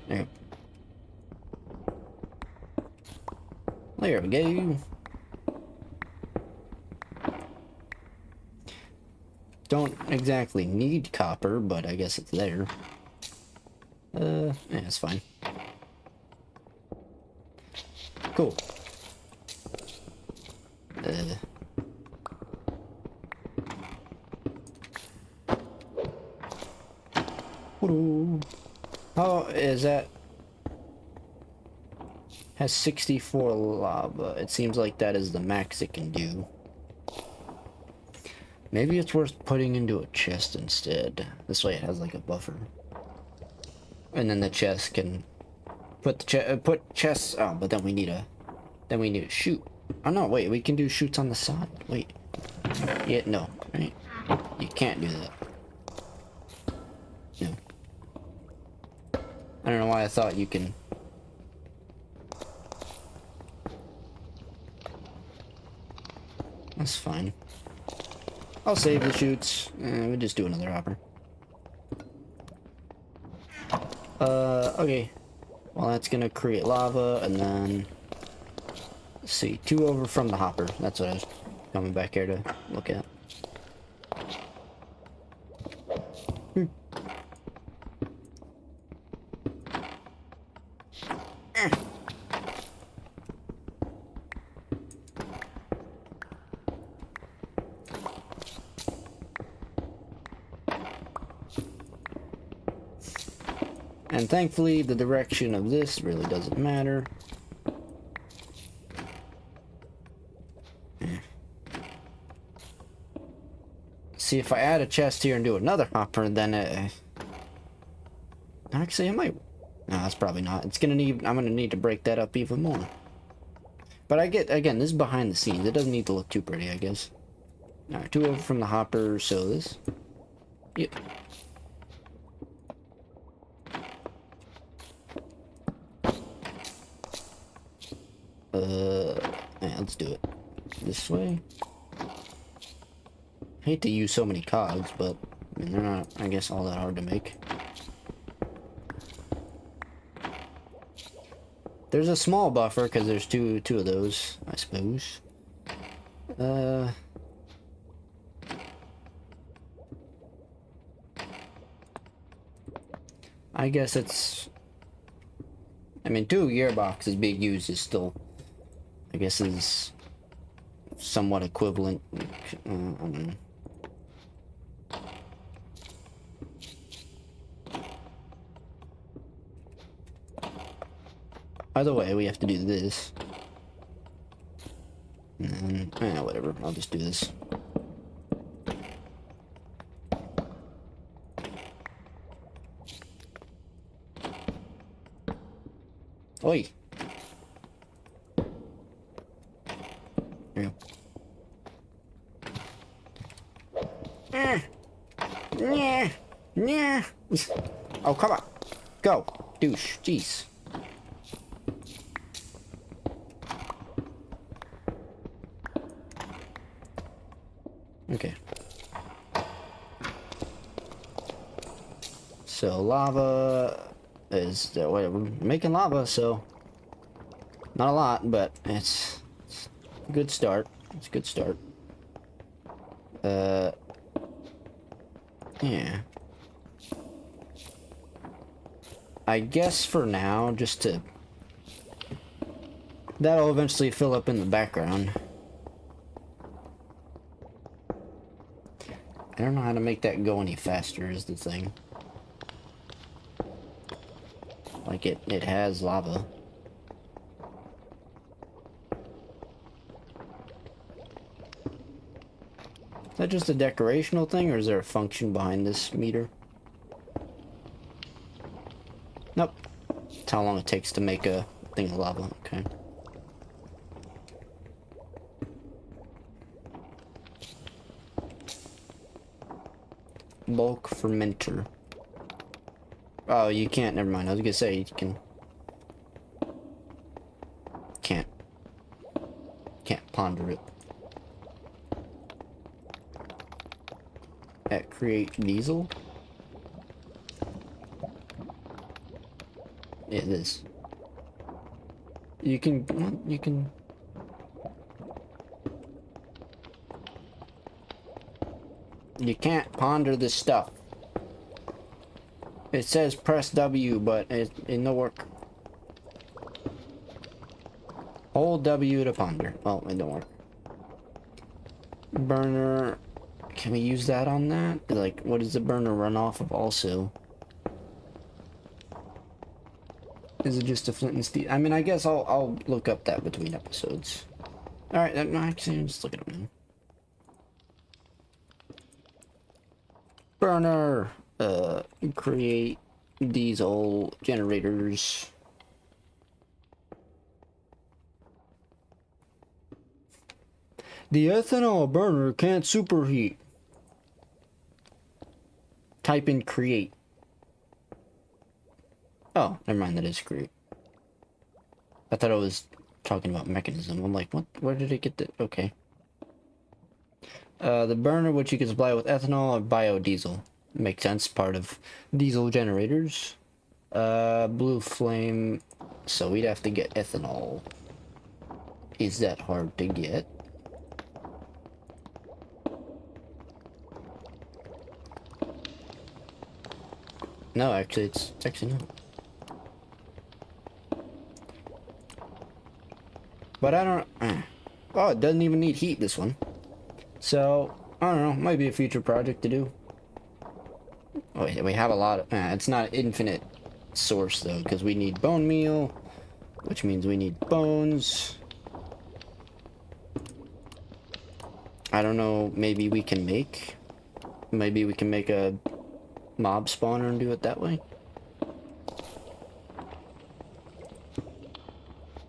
[SPEAKER 1] There. There we go. Don't exactly need copper, but I guess it's there. Yeah, it's fine. Cool. How is that? Has 64 lava. It seems like that is the max it can do. Maybe it's worth putting into a chest instead. This way it has like a buffer. And then the chest can put chests. Oh, but then we need a chute. Oh no, wait, we can do chutes on the side. Wait. Yeah, no, right? You can't do that. No. I don't know why I thought you can. That's fine. I'll save the chutes. We'll just do another hopper. Okay. Well, that's gonna create lava, and then... Let's see, 2 over from the hopper. That's what I was coming back here to look at. And thankfully, the direction of this really doesn't matter. See, if I add a chest here and do another hopper, then actually, I might... No, that's probably not. It's gonna need... I'm gonna need to break that up even more. But I get... Again, this is behind the scenes. It doesn't need to look too pretty, I guess. Alright, 2 over from the hopper, so this... Yep. Yeah, let's do it this way. Hate to use so many cogs, but I mean, they're not, I guess, all that hard to make. There's a small buffer because there's two of those, I suppose. I guess it's... I mean, 2 gearboxes being used is still, I guess, is somewhat equivalent. I don't know. Either way, we have to do this. And then, whatever, I'll just do this. Oi! There you go. Yeah. Oh, come on. Go. Douche. Jeez. Okay. So lava is whatever. We're making lava, so Not a lot, but it's a good start. It's a good start. Yeah. I guess for now, just to... That'll eventually fill up in the background. I don't know how to make that go any faster is the thing. Like it has lava. Is that just a decorational thing, or is there a function behind this meter? Nope. It's how long it takes to make a thing of lava. Okay. Bulk fermenter. Oh, you can't. Never mind. I was gonna say you can. Can't ponder it. At create diesel. It is. You can. You can't ponder this stuff. It says press W, but it no work. Hold W to ponder. Well, it don't work. Burner. Can we use that on that? Like, what does the burner run off of also? Is it just a flint and steel? I mean, I guess I'll look up that between episodes. Alright, actually, just look at them now. Burner. Create diesel generators. The ethanol burner can't superheat. Type in create. Oh, never mind, that is create. I thought I was talking about mechanism. I'm like, what? Where did it get the... Okay. The burner, which you can supply with ethanol or biodiesel. Makes sense, part of diesel generators. Blue flame, so we'd have to get ethanol. Is that hard to get? No, actually, it's actually not. But I don't... Oh, it doesn't even need heat, this one. So, I don't know, might be a future project to do. Oh, we have a lot of... it's not infinite source, though, because we need bone meal, which means we need bones. I don't know, maybe we can make... Maybe we can make a mob spawner and do it that way.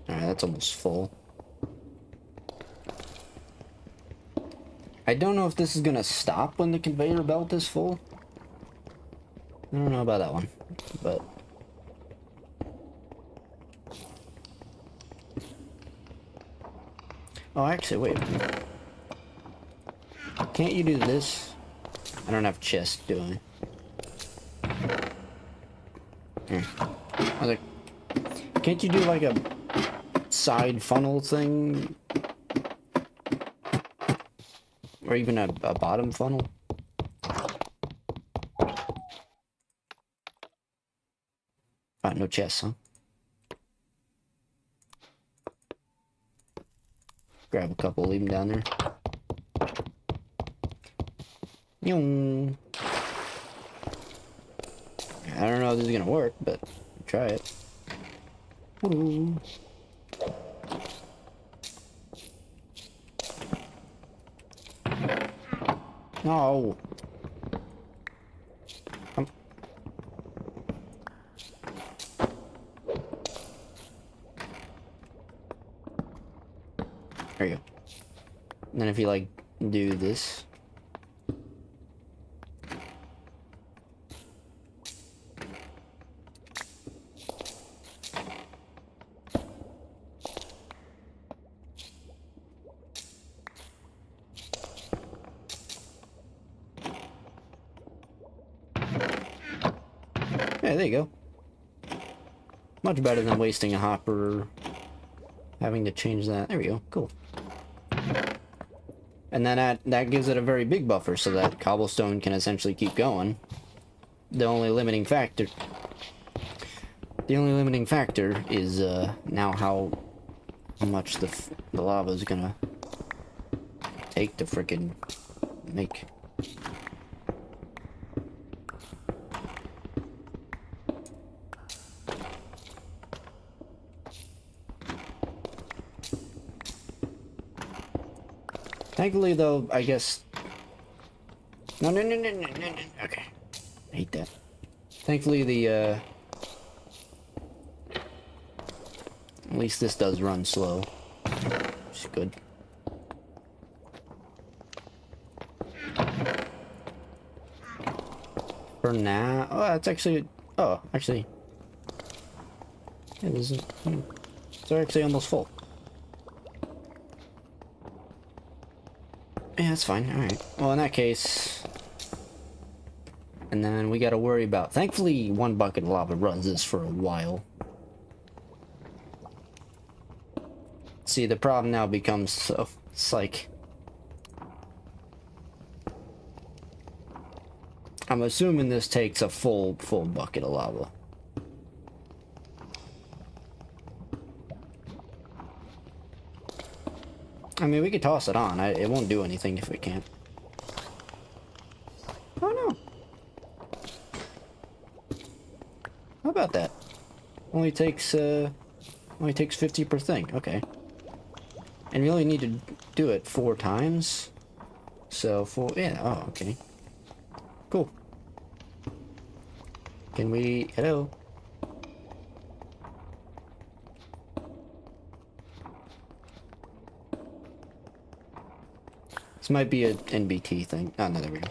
[SPEAKER 1] Alright, that's almost full. I don't know if this is gonna stop when the conveyor belt is full. I don't know about that one, but... Oh, actually, wait. Can't you do this? I don't have chest, do I? Here. I was like, can't you do like a side funnel thing? Or even a bottom funnel? No chest, huh? Grab a couple, leave them down there. Yong. I don't know if this is gonna work, but try it. Ooh. No. There you go. And then if you like do this. Yeah, there you go. Much better than wasting a hopper having to change that. There we go. Cool. And then that gives it a very big buffer so that cobblestone can essentially keep going. The only limiting factor is now how much the lava is gonna take to frickin' make. Thankfully, though, I guess. No. Okay, I hate that. Thankfully, at least this does run slow, which is good. For now, oh, that's actually. Oh, actually, it isn't. They're actually almost full. Yeah, that's fine. Alright. Well, in that case... And then we gotta worry about... Thankfully, one bucket of lava runs this for a while. See, the problem now becomes... So, it's like... I'm assuming this takes a full bucket of lava. I mean, we could toss it on. It won't do anything if we can't. Oh no. How about that? Only takes 50 per thing. Okay. And we only need to do it 4 times. So yeah. Oh, okay. Cool. Can we? Hello. This might be an NBT thing. Oh, no, there we go.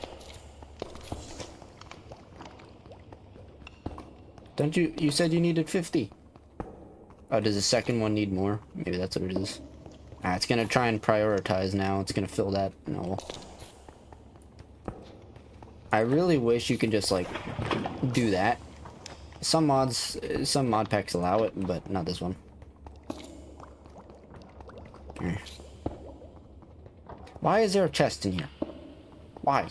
[SPEAKER 1] Don't you said you needed 50? Oh, does the second one need more? Maybe that's what it is. Ah, it's gonna try and prioritize now. It's gonna fill that. No. I really wish you could just, like, do that. Some mod packs allow it, but not this one. Here. Why is there a chest in here? Why?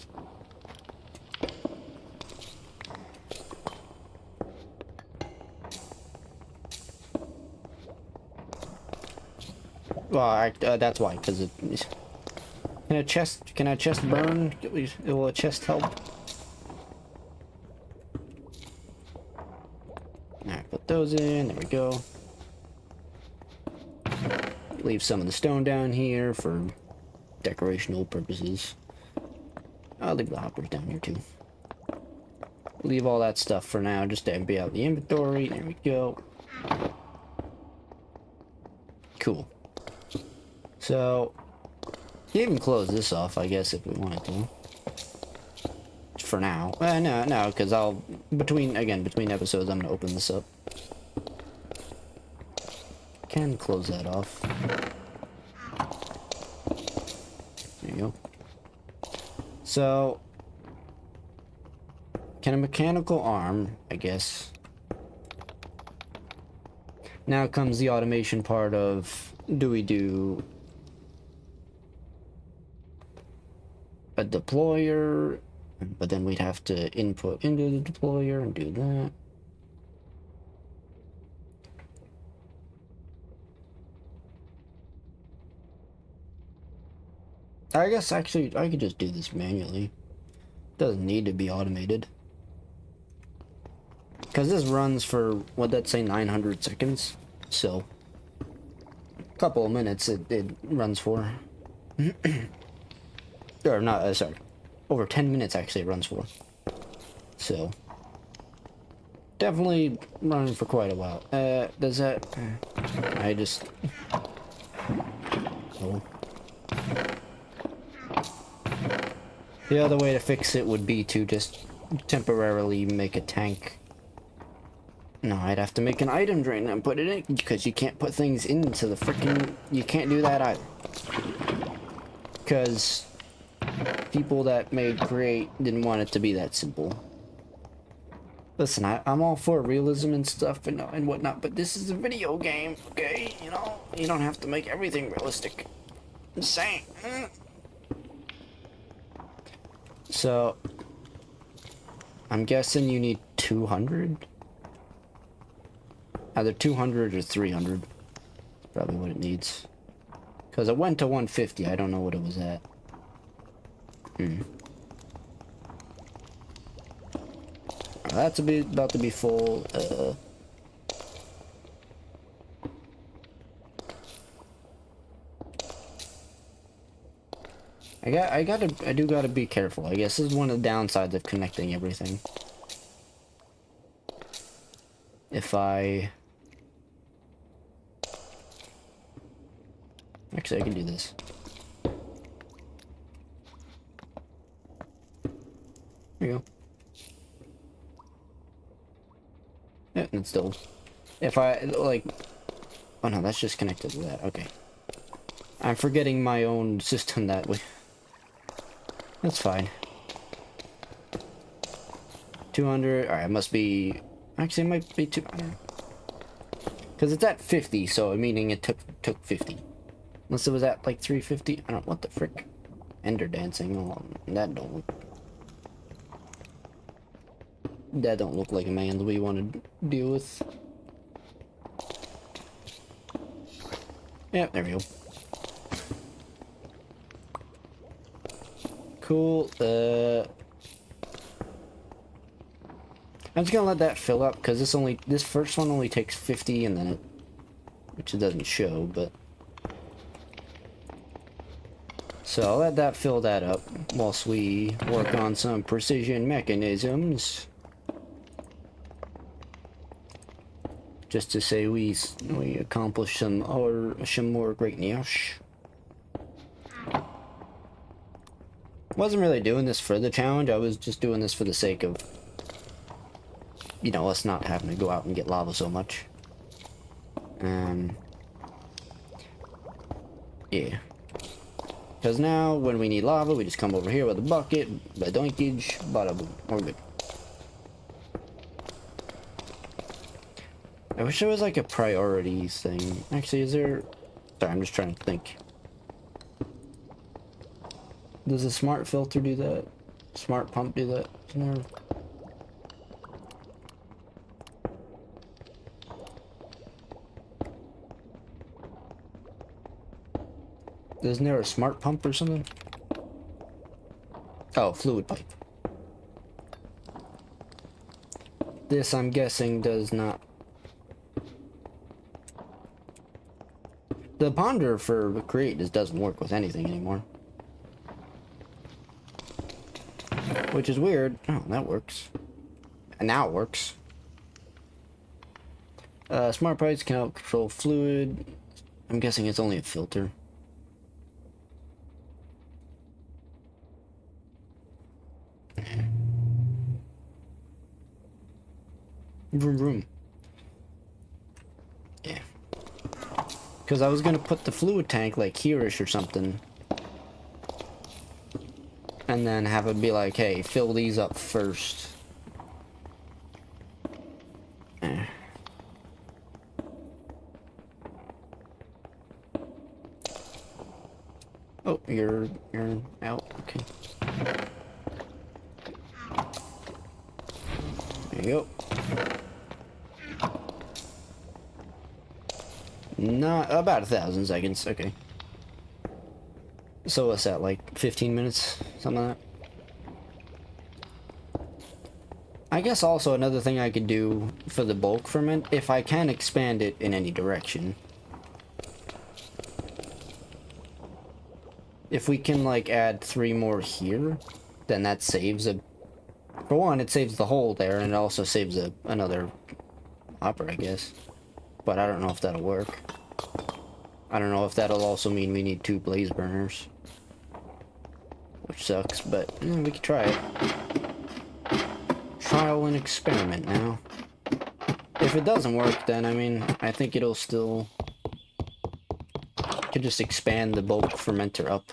[SPEAKER 1] Well, that's why, because it... Can a chest burn? Will a chest help? Alright, put those in, there we go. Leave some of the stone down here for decorational purposes. I'll leave the hoppers down here too. Leave all that stuff for now, just to empty out the inventory. There we go. Cool. So, you can close this off, I guess, if we wanted to. For now. No, because between episodes, I'm gonna open this up. Can close that off. There you go. So, can a mechanical arm, I guess. Now comes the automation part of, do we do a deployer? But then we'd have to input into the deployer and do that. I guess actually I could just do this manually. Doesn't need to be automated. Because this runs for, what'd that say, 900 seconds? So, a couple of minutes it runs for. Or not, sorry. Over 10 minutes actually it runs for. So, definitely running for quite a while. Does that... I just... Oh. The other way to fix it would be to just temporarily make a tank. No, I'd have to make an item drain and put it in, because you can't put things into the freaking... You can't do that either. Because people that made Create didn't want it to be that simple. Listen, I'm all for realism and stuff and whatnot, but this is a video game, okay? You know, you don't have to make everything realistic. Insane. So, I'm guessing you need 200? Either 200 or 300. Probably what it needs. Because it went to 150, I don't know what it was at. That's about to be full. I do gotta be careful. I guess this is one of the downsides of connecting everything. If I... Actually, I can do this. There you go. Yeah, and it's still... If I, like... Oh no, that's just connected to that. Okay. I'm forgetting my own system that way. That's fine. 200... Alright, it must be... Actually, it might be 200. Because it's at 50, so meaning it took 50. Unless it was at, like, 350. I don't... What the frick? Ender dancing. Oh, that don't look... That don't look like a man that we want to deal with. Yeah, there we go. Cool. I'm just gonna let that fill up because this first one only takes 50, and then it, which it doesn't show, but. So I'll let that fill that up whilst we work on some precision mechanisms. Just to say we accomplished some more greatness. Wasn't really doing this for the challenge. I was just doing this for the sake of, you know, us not having to go out and get lava so much. Yeah. Because now, when we need lava, we just come over here with a bucket, badoinkage, bada boom, we're good. I wish there was like a priorities thing. Actually, is there... Sorry, I'm just trying to think. Does a smart filter do that? Smart pump do that? Isn't there... Isn't there a smart pump or something? Oh, fluid pipe. This, I'm guessing, does not... The ponder for create just doesn't work with anything anymore. Which is weird. Oh, that works. And now it works. Smart pipes can help control fluid. I'm guessing it's only a filter. Vroom vroom. Yeah. Because I was gonna put the fluid tank like here-ish or something. And then have it be like, hey, fill these up first. Oh, you're out. Okay. There you go. Not about 1,000 seconds. Okay. So what's that, like 15 minutes? Something like that? I guess also another thing I could do for the bulk ferment, if I can expand it in any direction. If we can like add 3 more here, then that saves a... For one, it saves the hole there, and it also saves another hopper, I guess. But I don't know if that'll work. I don't know if that'll also mean we need 2 blaze burners. Which sucks, but we could try it. Trial and experiment now. If it doesn't work, then I mean, I think it'll still... Could just expand the bulk fermenter up.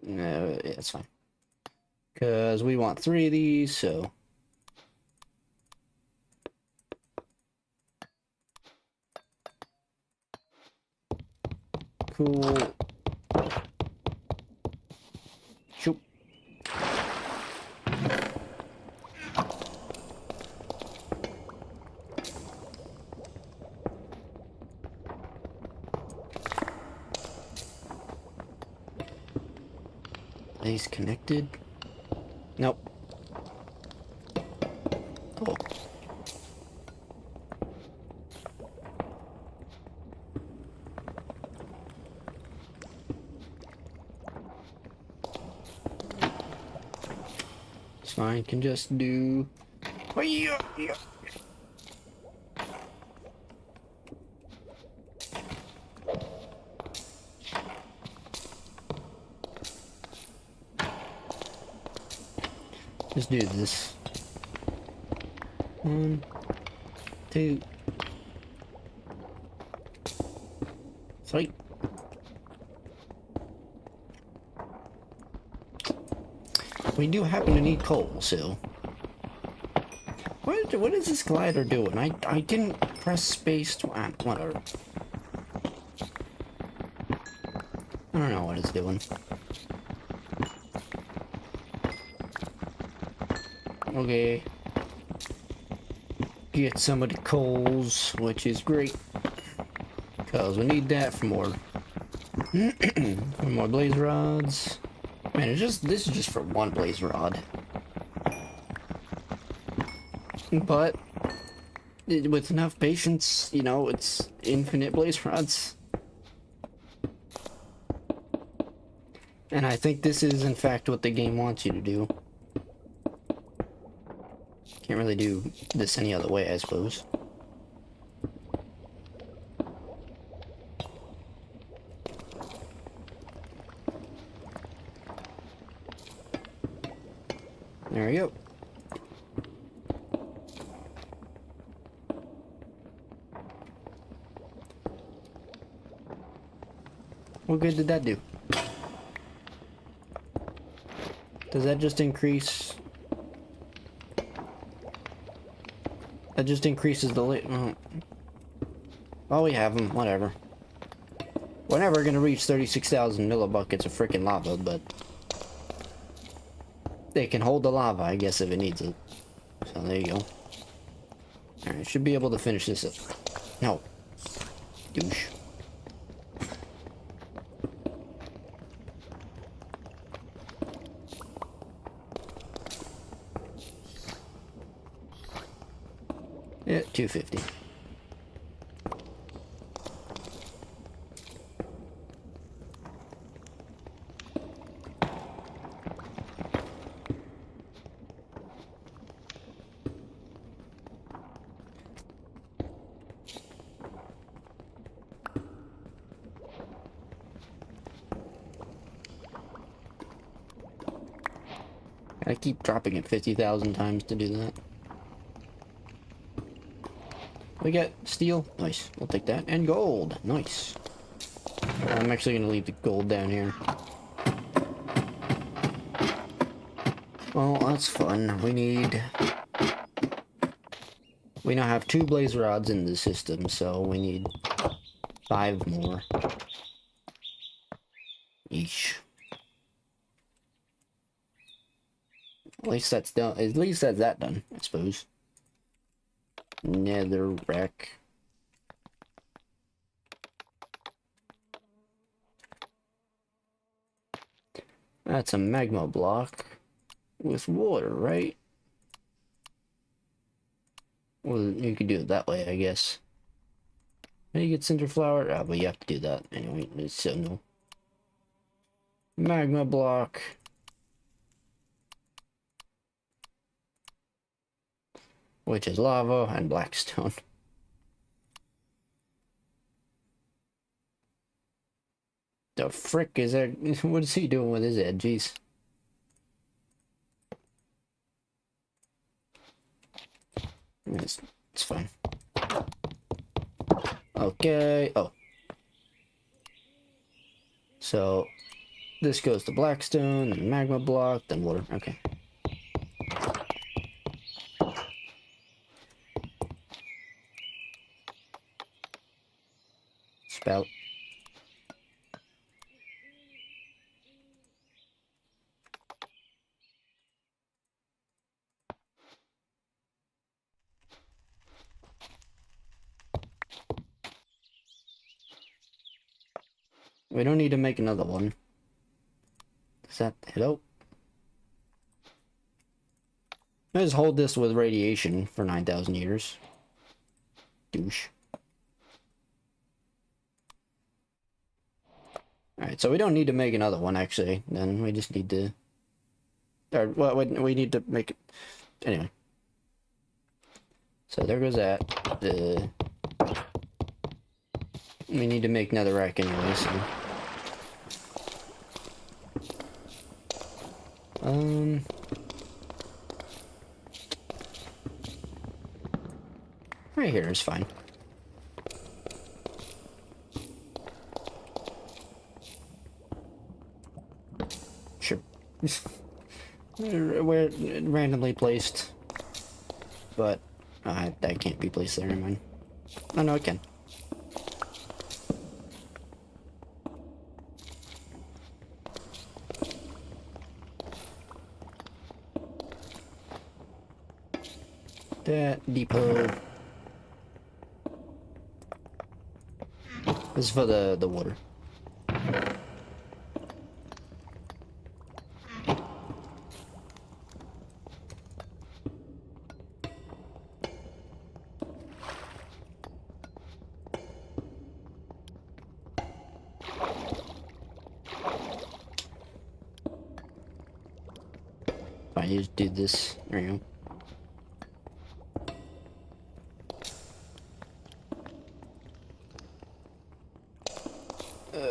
[SPEAKER 1] No, yeah, it's fine. Because we want 3 of these, so... Cool. Shoot. Are these connected? Nope. Oh. It's fine, can just do... Oh, yeah, yeah. Just do this. 1, 2, 3. We do happen to need coal, so... What is this glider doing? I didn't press space to... whatever. I don't know what it's doing. Okay. Get some of the coals, which is great. Because we need that for more... for more blaze rods. Man, this is just for 1 blaze rod. But with enough patience, you know, it's infinite blaze rods. And I think this is in fact what the game wants you to do. Can't really do this any other way, I suppose. There we go. What good did that do? Does that just increase... That just increases the well, we have them, whatever. We're never gonna reach 36,000 millibuckets of freaking lava, but... They can hold the lava, I guess, if it needs it. So there you go. Alright, should be able to finish this up. No. Douche. Yeah, 250. I keep dropping it 50,000 times to do that. We got steel. Nice. We'll take that. And gold. Nice. I'm actually going to leave the gold down here. Well, that's fun. We now have 2 blaze rods in the system, so we need 5 more. Eesh. At least that's done. At least that's that done, I suppose. Nether wreck. That's a magma block with water, right? Well, you could do it that way, I guess. How do you get cinder flower? Ah, but you have to do that anyway. So no. Magma block. Which is lava and blackstone. The frick is that? What is he doing with his head? Jeez. It's fine. Okay. Oh. So This goes to Blackstone, then magma block, then water. Okay. Spout. We don't need to make another one. Does that hello? Let's hold this with radiation for 9,000 years. Douche. Alright, so we don't need to make another one, actually. Then we just need to... Or, well, we need to make it... Anyway. So there goes that. We need to make another rack anyway, so... Right here is fine. Sure. Where randomly placed. But that can't be placed there, never mind. Oh no, it can. That depot. This is for the water. I just do this. There you go.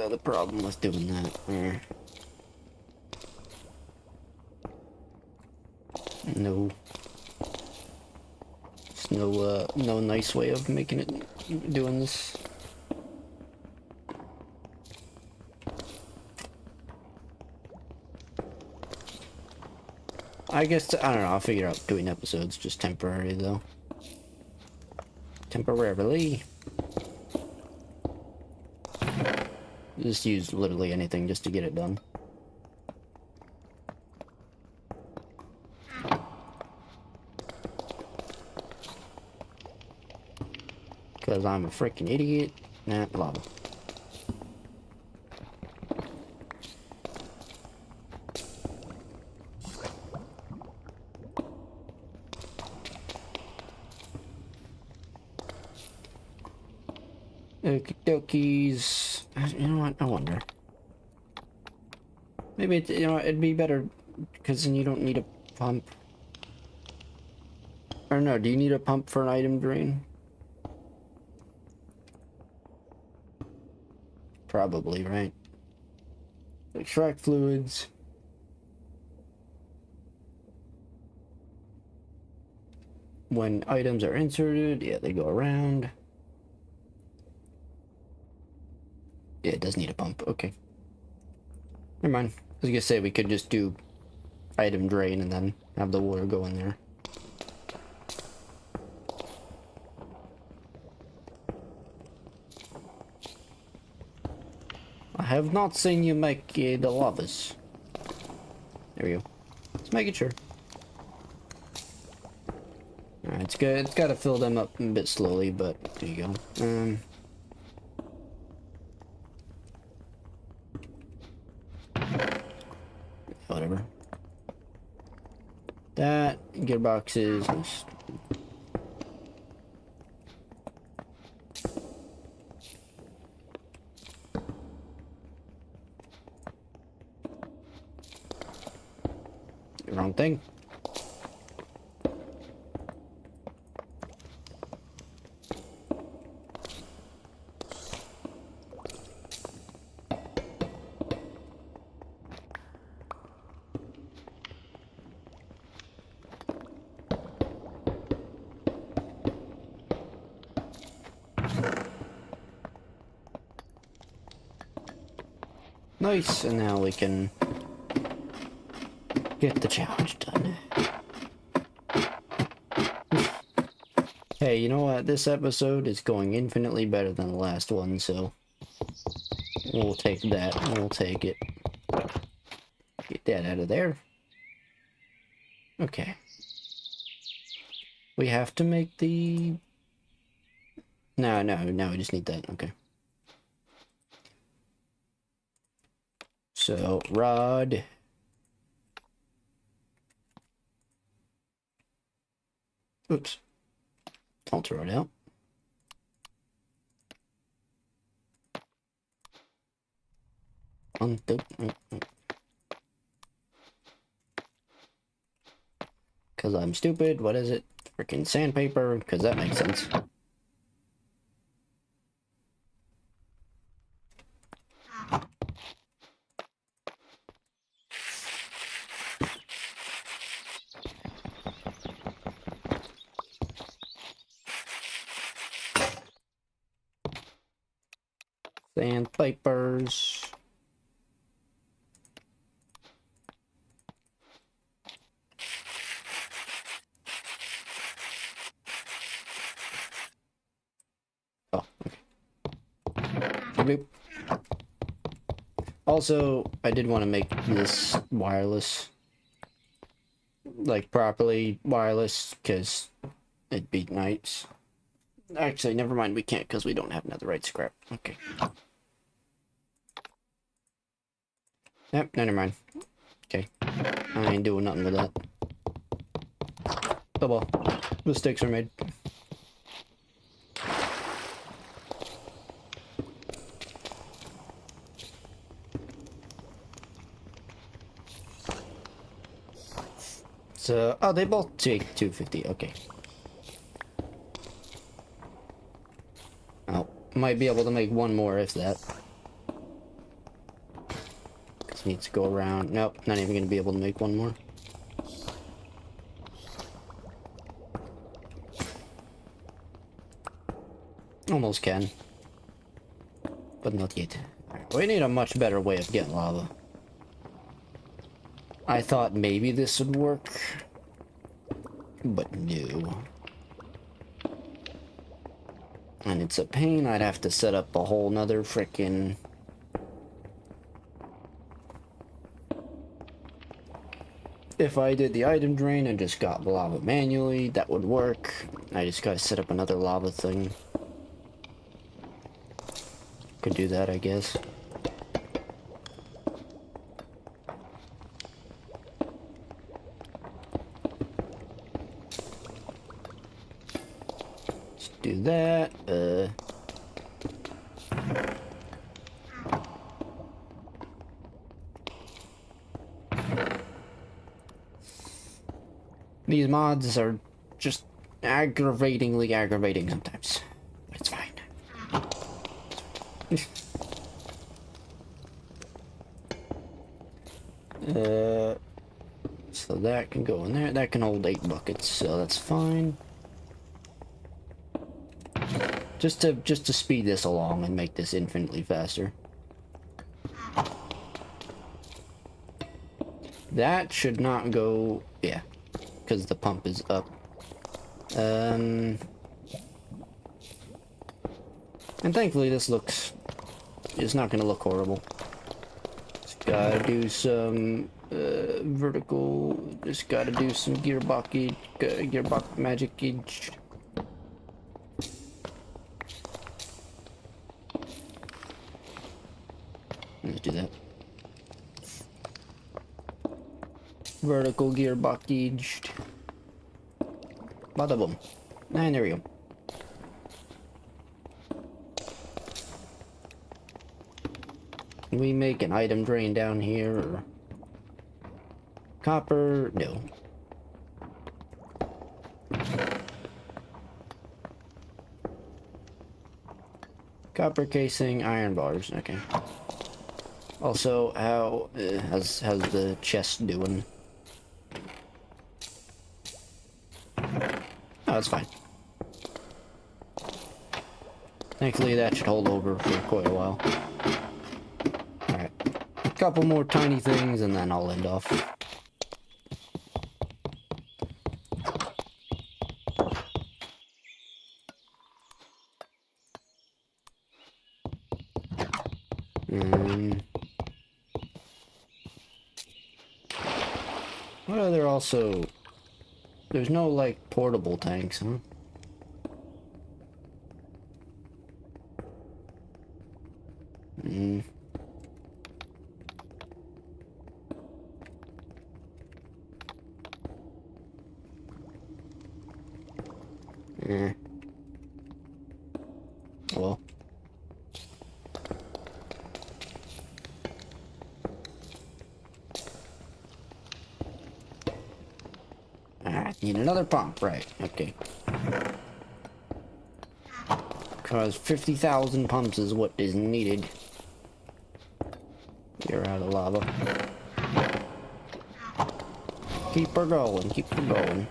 [SPEAKER 1] The problem with doing that. No. There's no nice way of making it, doing this. I guess, I don't know, I'll figure out doing episodes just temporary though. Temporarily. Just use literally anything just to get it done. Because I'm a freaking idiot. Nah, lava. Okie dokies. You know what? I wonder. Maybe it, you know, it'd be better because then you don't need a pump. Or no, do you need a pump for an item drain? Probably, right? Extract fluids. When items are inserted, yeah, they go around. Yeah, it does need a pump. Okay. Never mind. I was gonna say we could just do item drain and then have the water go in there. I have not seen you make the lavas. There we go. Just making sure. Alright, it's good. It's gotta fill them up a bit slowly, but there you go. Whatever. That, gearboxes. Wrong thing. Nice, and now we can get the challenge done. Hey, you know what? This episode is going infinitely better than the last one, so we'll take that. We'll take it. Get that out of there. Okay. We have to make the... No, we just need that. Okay. So, rod. Oops. I'll throw it out. Because I'm stupid. What is it? Freaking sandpaper. Because that makes sense. Sandpipers. Oh, okay. Boop. Also, I did want to make this wireless. Like, properly wireless, because it'd be nice. Actually, never mind, we can't, because we don't have another right scrap. Okay. Yep, never mind. Okay. I ain't doing nothing with that. Oh well. Mistakes are made. So, oh, they both take 250. Okay. Oh, might be able to make one more if that. This needs to go around. Nope, not even gonna be able to make one more. Almost can. But not yet. We need a much better way of getting lava. I thought maybe this would work. But no. And it's a pain. I'd have to set up a whole nother frickin'... If I did the item drain and just got lava manually, that would work. I just gotta set up another lava thing. Could do that, I guess. Let's do that. These mods are just aggravatingly aggravating sometimes. But it's fine. So that can go in there. That can hold 8 buckets, so that's fine. Just to speed this along and make this infinitely faster. That should not go, yeah, because the pump is up. And thankfully this looks, it's not gonna look horrible. Just gotta do some vertical, just gotta do some gearbox magic-age. Let's do that. Vertical gearbox-aged. Bada boom. And there we go. Can we make an item drain down here? Or... Copper? No. Copper casing, iron bars. Okay. Also, how how's the chest doing? Oh, that's fine. Thankfully, that should hold over for quite a while. Alright. Couple more tiny things and then I'll end off. What are there also? There's no like portable tanks, huh? Well. Need another pump, right, okay. Because 50,000 pumps is what is needed. You're out of lava. Keep her going, keep her going.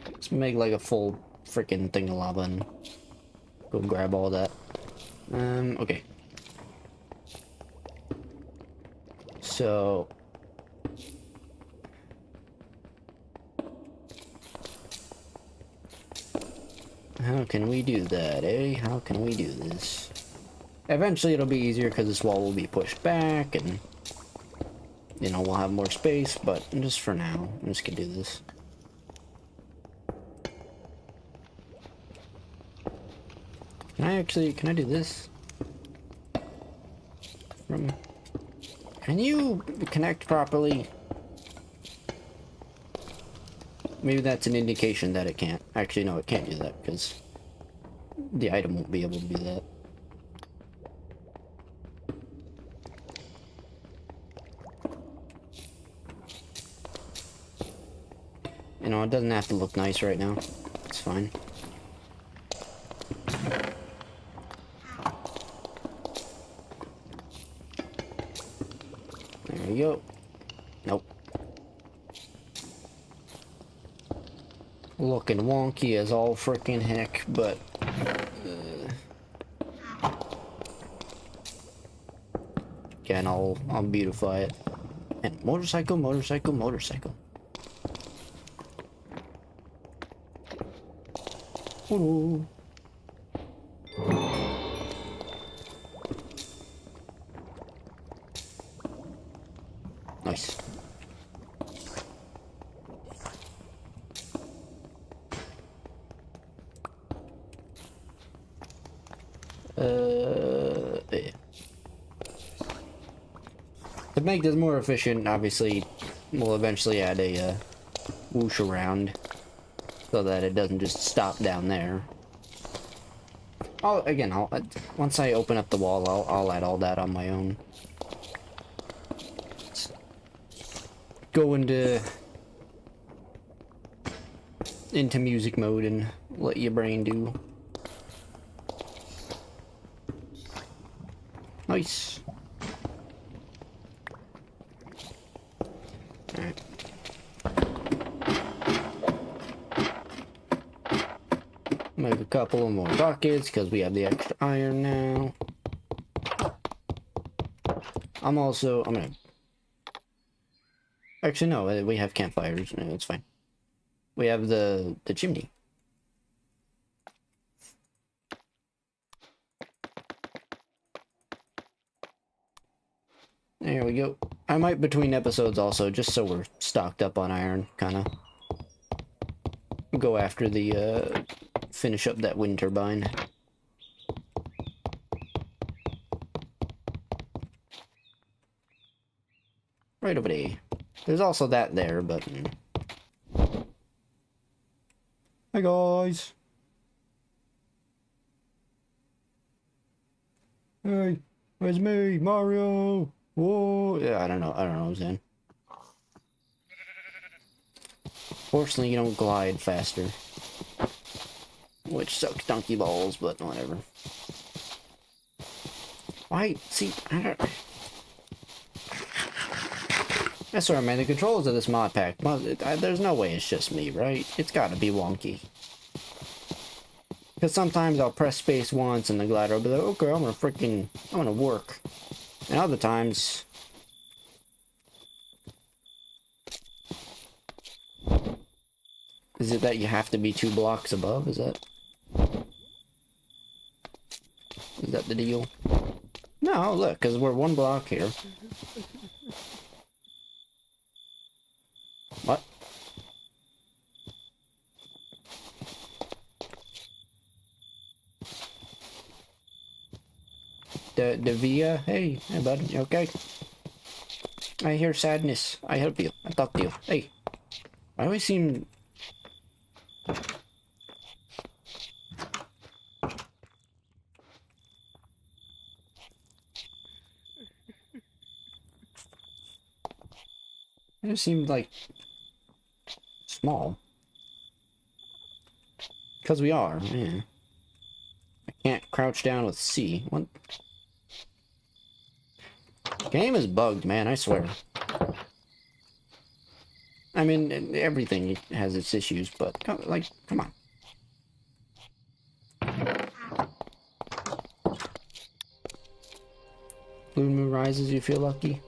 [SPEAKER 1] Let's make like a full freaking thing of lava and go grab all that. Okay. So how can we do that, eh? How can we do this? Eventually it'll be easier because this wall will be pushed back and, you know, we'll have more space, but just for now, I'm just gonna do this. Can I do this? Can you connect properly? Maybe that's an indication that it can't. Actually, no, it can't do that because the item won't be able to do that. You know, it doesn't have to look nice right now. It's fine. There we go. Nope. Looking wonky as all frickin' heck, but again, I'll beautify it. And motorcycle, motorcycle, motorcycle. Ooh. Nice. Yeah. To make this more efficient, obviously, we'll eventually add a whoosh around so that it doesn't just stop down there. Once I open up the wall, I'll add all that on my own. Let's go into music mode and let your brain do. Nice. Alright. Make a couple of more buckets because we have the extra iron now. I'm gonna... Actually, no, we have campfires. No, it's fine. We have the chimney. There we go. I might between episodes also, just so we're stocked up on iron, kind of. Go after the, finish up that wind turbine. Right over there. There's also that there, but... Hi guys! Hey, it's me, Mario! Whoa! Yeah, I don't know what I'm saying. Fortunately, you don't glide faster. Which sucks donkey balls, but whatever. Why? See, I don't... I swear, man, the controls of this mod pack, there's no way it's just me, right? It's gotta be wonky. Because sometimes I'll press space once and the glider will be like, okay, I'm gonna work. And other times... Is it that you have to be 2 blocks above? Is that the deal? No, look, because we're 1 block here. What? The Via? Hey bud, you okay? I hear sadness. I help you. I talk to you. Hey. I always seem... I just seem like... small. Because we are, man. I can't crouch down with C. What? Game is bugged, man, I swear. I mean, everything has its issues, but, like, come on. Blue moon rises, you feel lucky?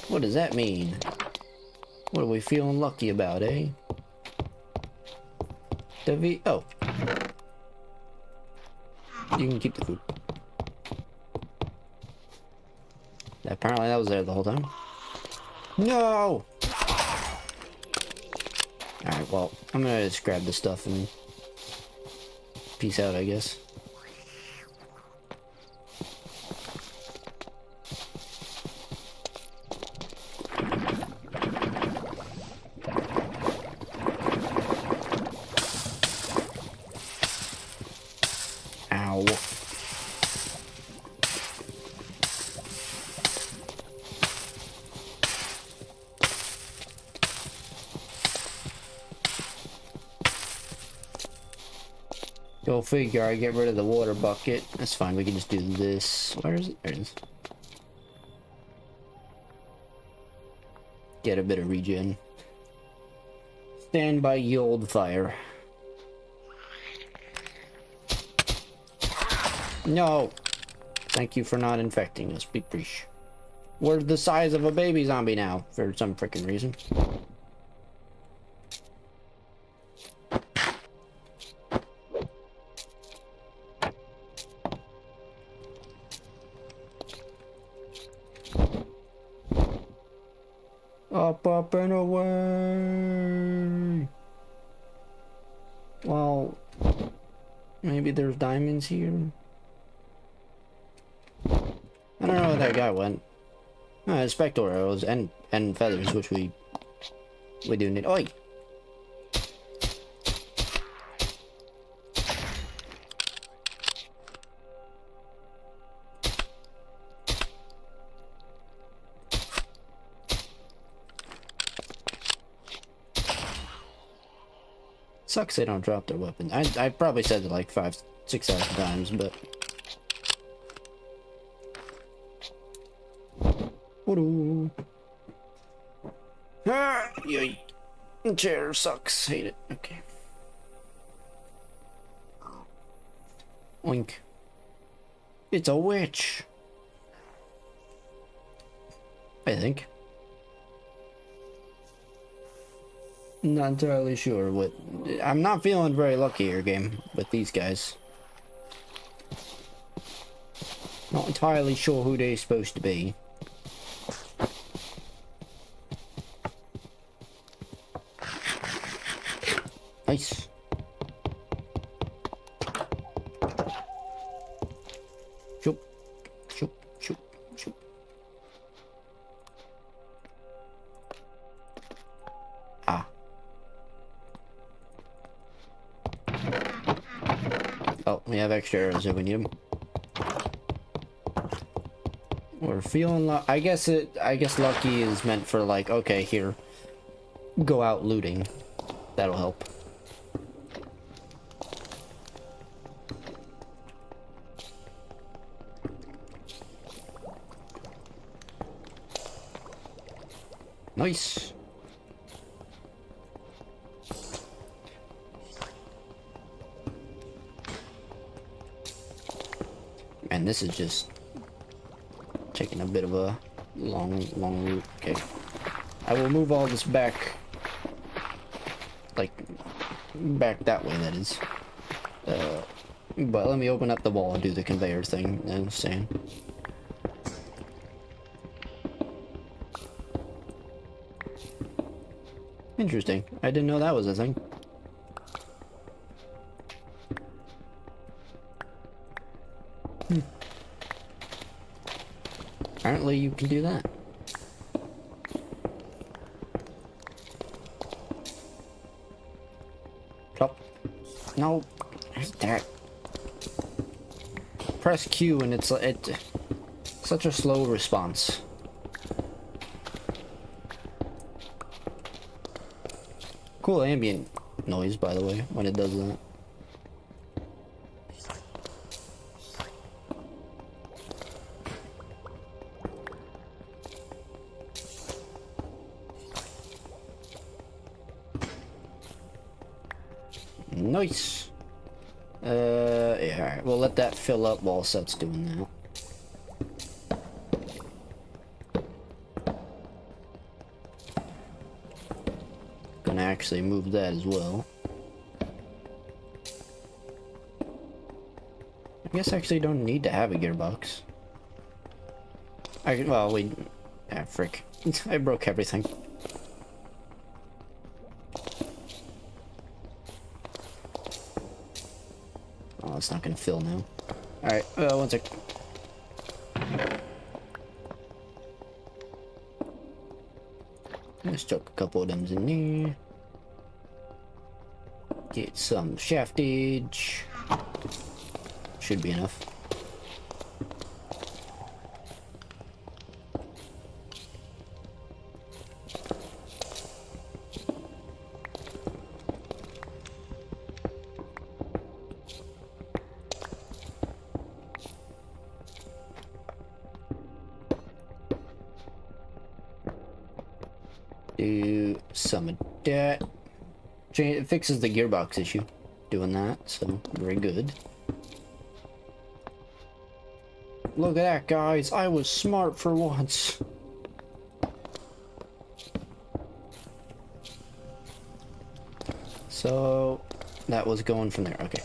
[SPEAKER 1] What does that mean? What are we feeling lucky about, eh? Oh. You can keep the food. Apparently that was there the whole time. No! Alright, well, I'm gonna just grab this stuff and peace out, I guess. Ow. Go figure, I get rid of the water bucket. That's fine, we can just do this. Where is it? There it is. Get a bit of regen. Stand by ye old fire. No! Thank you for not infecting us, big preach. We're the size of a baby zombie now, for some freaking reason. Up and away! Well, maybe there's diamonds here? I don't know where that guy went. Spectre arrows and feathers, which we do need. Oi! Sucks they don't drop their weapons. I probably said it like 5,000-6,000 times, but... Ah, yoink. Chair sucks. Hate it. Okay. Oink. It's a witch. I think. Not entirely sure what... I'm not feeling very lucky here, game, with these guys. Not entirely sure who they're supposed to be. Nice. Shoop, shoop, shoop, shoop. Ah. Oh, we have extra arrows if we need them. We're feeling I guess lucky is meant for like, okay, here. Go out looting. That'll help. Nice. this is just taking a bit of a long route. Okay. I will move all this back, like, back that way, that is. But let me open up the wall and do the conveyor thing, I was saying. Interesting. I didn't know that was a thing. Apparently you can do that. Stop. No. That. Press Q and it's such a slow response. Cool ambient noise, by the way, when it does that. Nice. Yeah, alright, we'll let that fill up while Seth's doing that. Gonna actually move that as well. I guess I actually don't need to have a gearbox. Well, ah, frick. I broke everything. Oh, it's not gonna fill now. Alright, one sec. Let's chuck a couple of them in there. Get some shaftage. Should be enough. Do some of that. It fixes the gearbox issue doing that, so very good. Look at that, guys. I was smart for once. So that was going from there. Okay.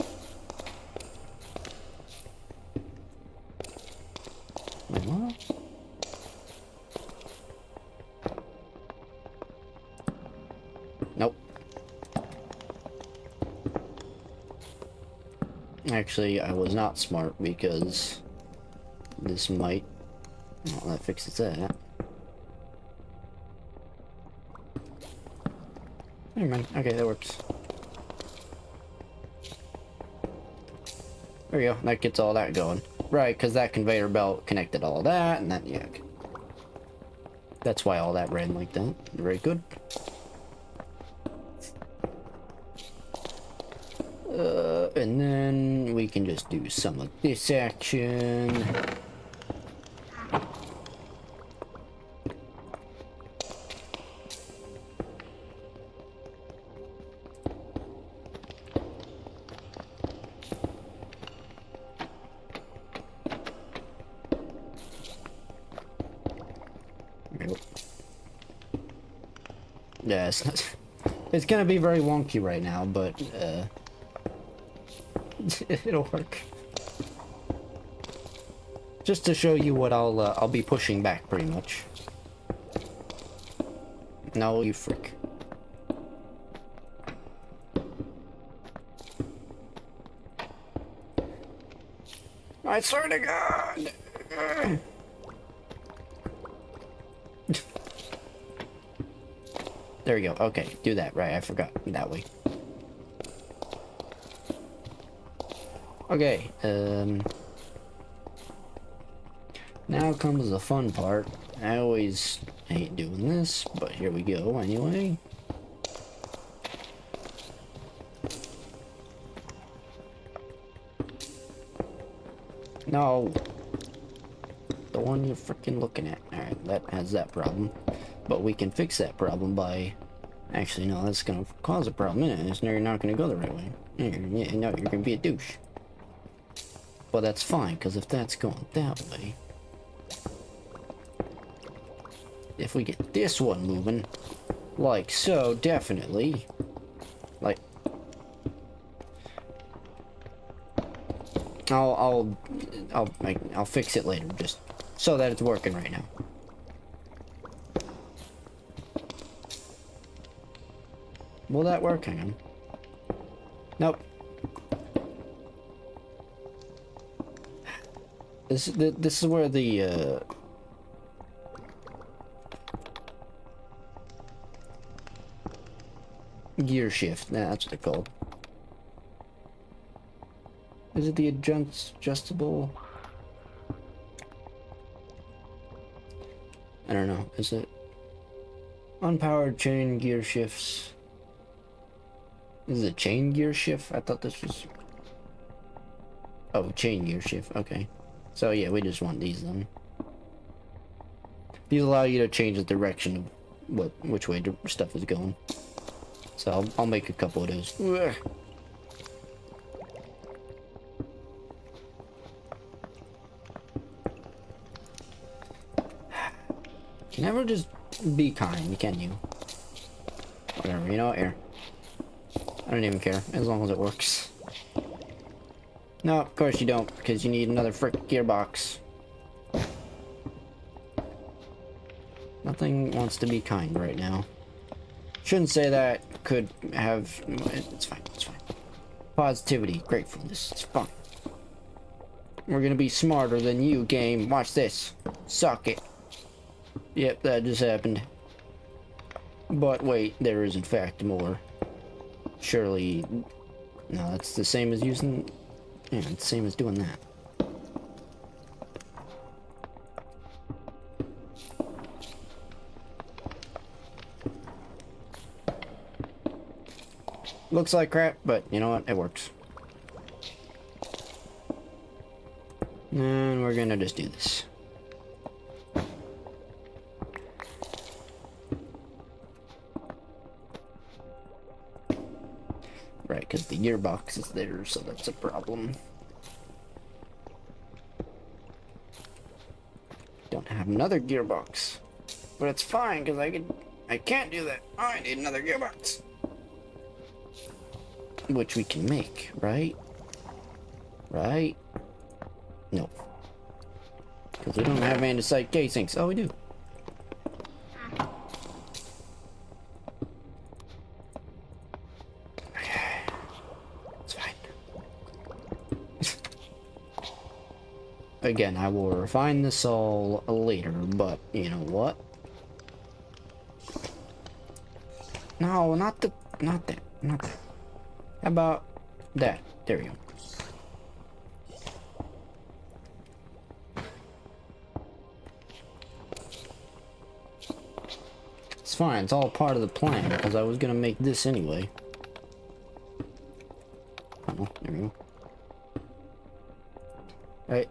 [SPEAKER 1] What? Nope. Actually, I was not smart because this might... Well, that fixes that. Never mind. Okay, that works. There we go. That gets all that going. Right, because that conveyor belt connected all that, and that, yeah. That's why all that ran like that. Very good. And then we can just do some of this action. Yeah, it's gonna be very wonky right now, but it'll work. Just to show you what I'll be pushing back, pretty much. No, you freak. I swear to God. There we go. Okay, do that. Right, I forgot. That way. Okay, now comes the fun part. I always hate doing this, but here we go anyway. No. The one you're freaking looking at. Alright, that has that problem. But we can fix that problem by... Actually, no, that's gonna cause a problem, isn't it? You're not gonna go the right way. No, you're gonna be a douche. but that's fine, because if that's going that way... If we get this one moving, like so, definitely, like, I'll fix it later, just so that it's working right now. Will that work? Hang on. Nope. This is where the gear shift. Nah, that's what they're called. Is it the adjustable? I don't know. Is it unpowered chain gear shifts? Is it chain gear shift? I thought this was... Oh, chain gear shift. Okay. So yeah, we just want these then. These allow you to change the direction of which way stuff is going. So I'll make a couple of those. Ugh. You never just be kind, can you? Whatever, you know what, here. I don't even care, as long as it works. No, of course you don't, because you need another frick gearbox. Nothing wants to be kind right now. Shouldn't say that, could have... It's fine, it's fine. Positivity, gratefulness, it's fine. We're gonna be smarter than you, game. Watch this. Suck it. Yep, that just happened. But wait, there is in fact more. Surely... No, that's the same as using... Yeah, it's the same as doing that. Looks like crap, but you know what? It works. And we're gonna just do this. Right, because the gearbox is there, so that's a problem. Don't have another gearbox. But it's fine, because I can't do that. Oh, I need another gearbox. Which we can make, right? Right? No. Because we don't have andesite casings. Oh, we do. Okay. It's fine. Again, I will refine this all later, but you know what? No, not that. How about that? There we go. It's fine, it's all part of the plan, because I was gonna make this anyway. Oh, there we go. Right,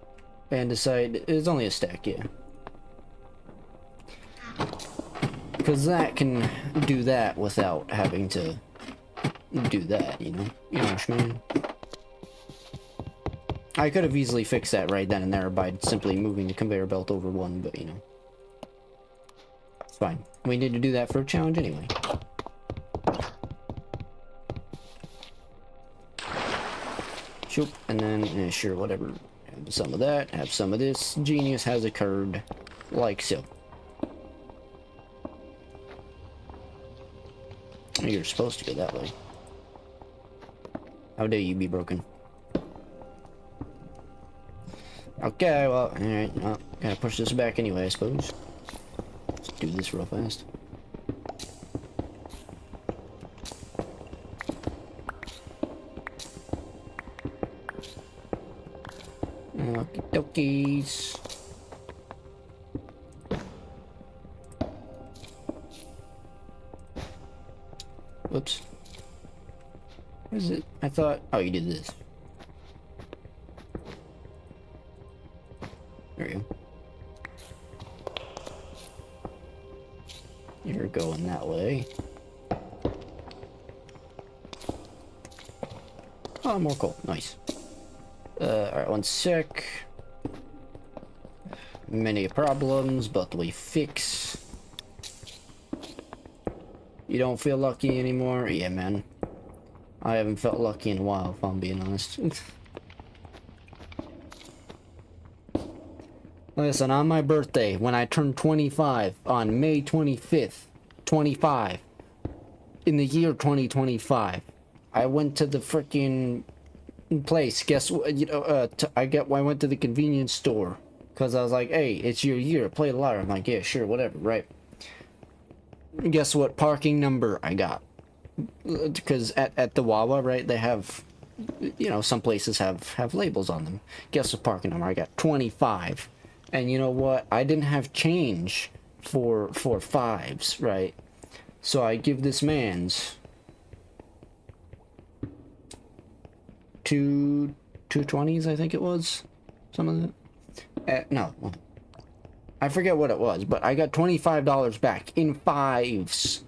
[SPEAKER 1] and decide, it's only a stack, yeah. Because that can do that without having to do that, you know? You know what I mean? I could have easily fixed that right then and there by simply moving the conveyor belt over one, but you know. It's fine. We need to do that for a challenge anyway. Shoop, and then, sure, whatever. Have some of that, have some of this. Genius has occurred, like so. You're supposed to go that way. How dare you be broken? Okay, well, alright, well, gotta push this back anyway, I suppose. Let's do this real fast. Okie dokies. Whoops. What is it? I thought... Oh, you did this. There you go. You're going that way. Oh, more coal. Nice. Alright, one sec. Many problems, but we fix. You don't feel lucky anymore? Yeah, man. I haven't felt lucky in a while, if I'm being honest. Listen, on my birthday, when I turned 25, on May 25th, 25, in the year 2025, I went to the freaking place. Guess what? You know, I went to the convenience store because I was like, "Hey, it's your year. Play the lottery." I'm like, "Yeah, sure, whatever." Right? Guess what? Parking number I got, because at the Wawa, right? They have, you know, some places have labels on them. Guess what? Parking number I got 25, and you know what? I didn't have change for fives, right? So I give this man's two 20s, I think it was, some of that. No, I forget what it was, but I got $25 back in fives.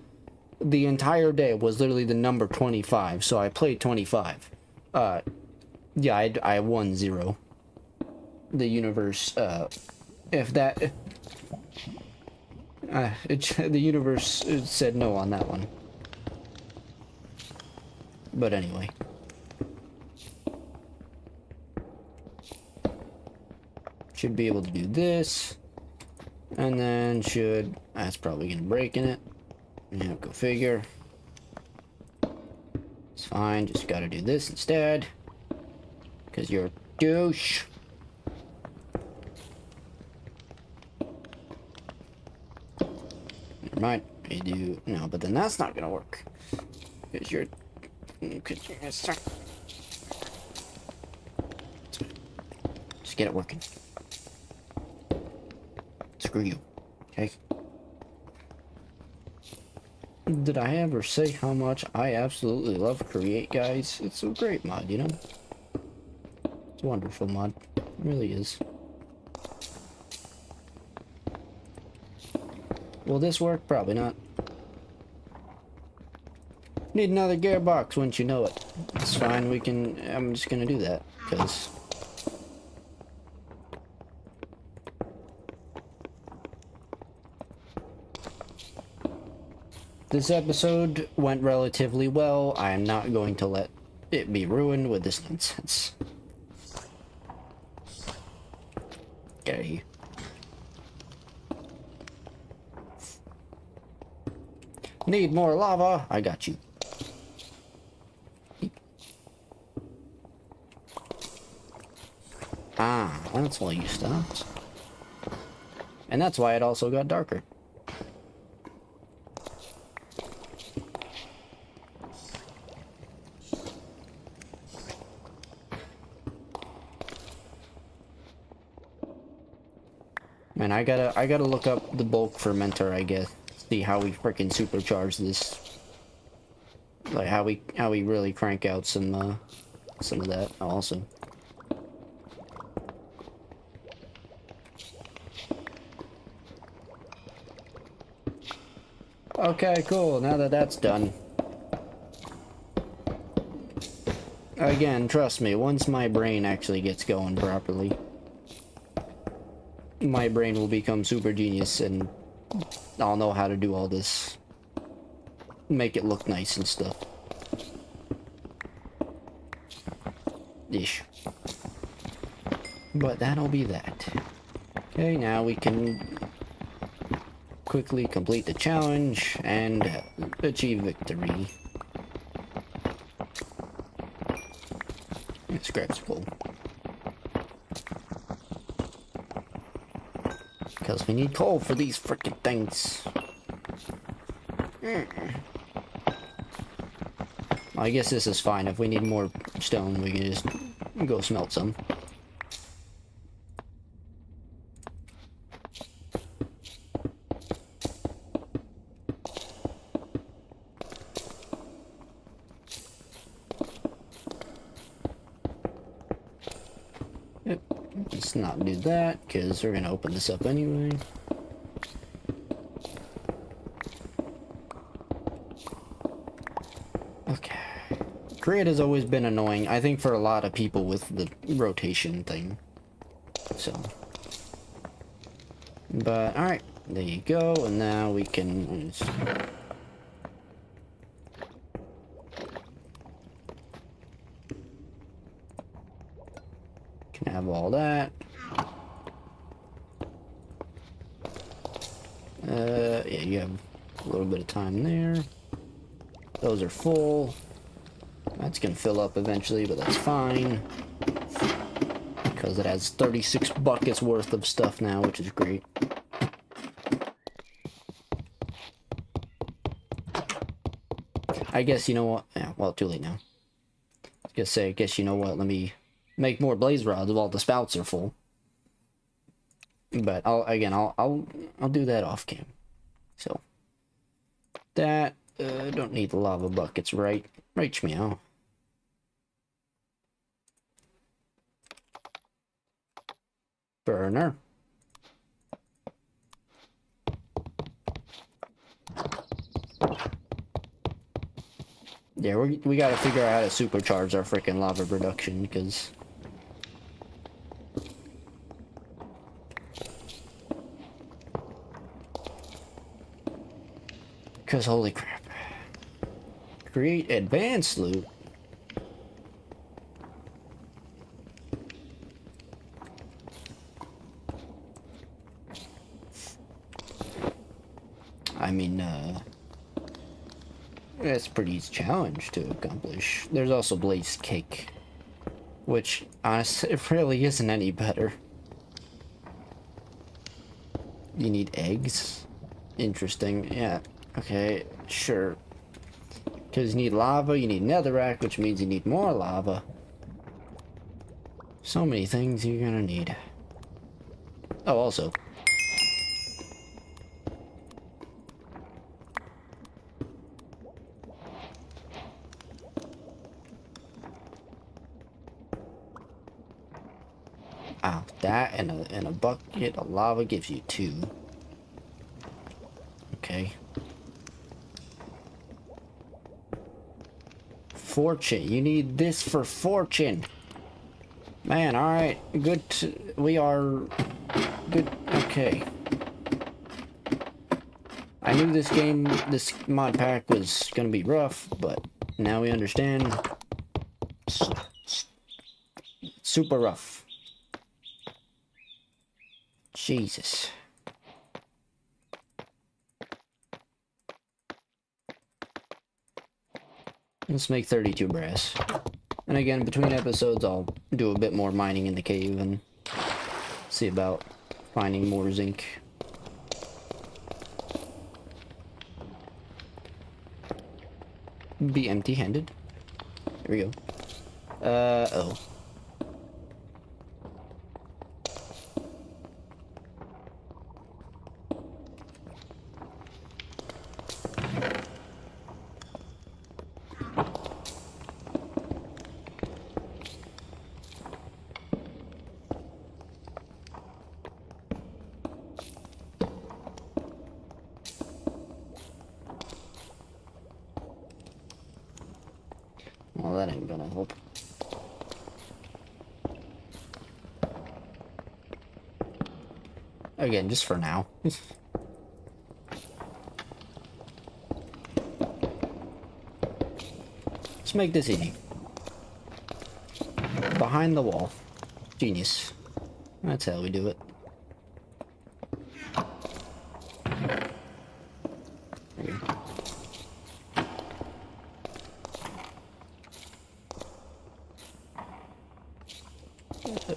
[SPEAKER 1] The entire day was literally the number 25, so I played 25. Yeah, I won 0. The universe, if that, the universe said no on that one. But anyway. Should be able to do this. And then that's probably gonna break in it. Yeah, go figure. It's fine, just gotta do this instead. Because you're a douche. Never mind. I do no, but then that's not gonna work. Because you're gonna start. Just get it working. Screw you. Okay. Did I ever say how much I absolutely love Create, guys? It's a great mod, you know? It's a wonderful mod. It really is. Will this work? Probably not. Need another gearbox, wouldn't you know it? It's fine, I'm just gonna do that, because... This episode went relatively well. I am not going to let it be ruined with this nonsense. Get out of here. Need more lava? I got you. Ah, that's why you stopped. And that's why it also got darker. Man, I gotta look up the bulk fermenter, I guess. See how we freaking supercharge this. Like how we really crank out some of that also. Okay, cool. Now that that's done. Again, trust me, once my brain actually gets going properly, my brain will become super genius and I'll know how to do all this. Make it look nice and stuff. Ish. But that'll be that. Okay, now we can quickly complete the challenge and achieve victory. Let's grab some coal. Because we need coal for these frickin' things. I guess this is fine. If we need more stone, we can just go smelt some. Yep, let's not do that, because we're gonna open this up anyway. create has always been annoying, I think, for a lot of people with the rotation thing. So. But, alright. There you go, and now we can... Can have all that. Yeah, you have a little bit of time there. Those are full. That's gonna fill up eventually, but that's fine. Because it has 36 buckets worth of stuff now, which is great. I guess, you know what? Yeah, well, too late now. I was gonna say, I guess, you know what? Let me make more blaze rods while the spouts are full. But I'll do that off cam. So that don't need the lava buckets, right? Right, meow. Burner. Yeah, we gotta figure out how to supercharge our freaking lava production, because holy crap. Create advanced loot. I mean, that's a pretty easy challenge to accomplish. There's also Blaze Cake, which, honestly, it really isn't any better. You need eggs? Interesting. Yeah, okay, sure. Because you need lava, you need netherrack, which means you need more lava. So many things you're gonna need. Oh, also. Ah, that and a bucket of lava gives you 2. Okay. Fortune. You need this for fortune. Man, alright. Good. We are good. Okay. I knew this mod pack was gonna be rough, but now we understand. Super rough. Jesus. Let's make 32 brass. And again, between episodes, I'll do a bit more mining in the cave and see about finding more zinc. Be empty-handed. There we go. Oh. Well, that ain't gonna help. Again, just for now. Let's make this easy. Behind the wall. Genius. That's how we do it.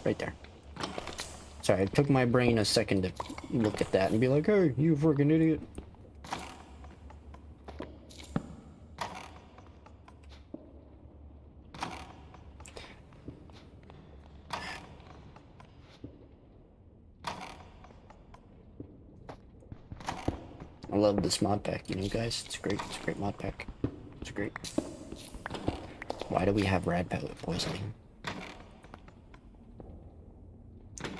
[SPEAKER 1] Right there. Sorry, it took my brain a second to look at that and be like, hey, you freaking idiot. I love this mod pack, you know, guys. It's great. It's a great mod pack. It's great. Why do we have rad poisoning?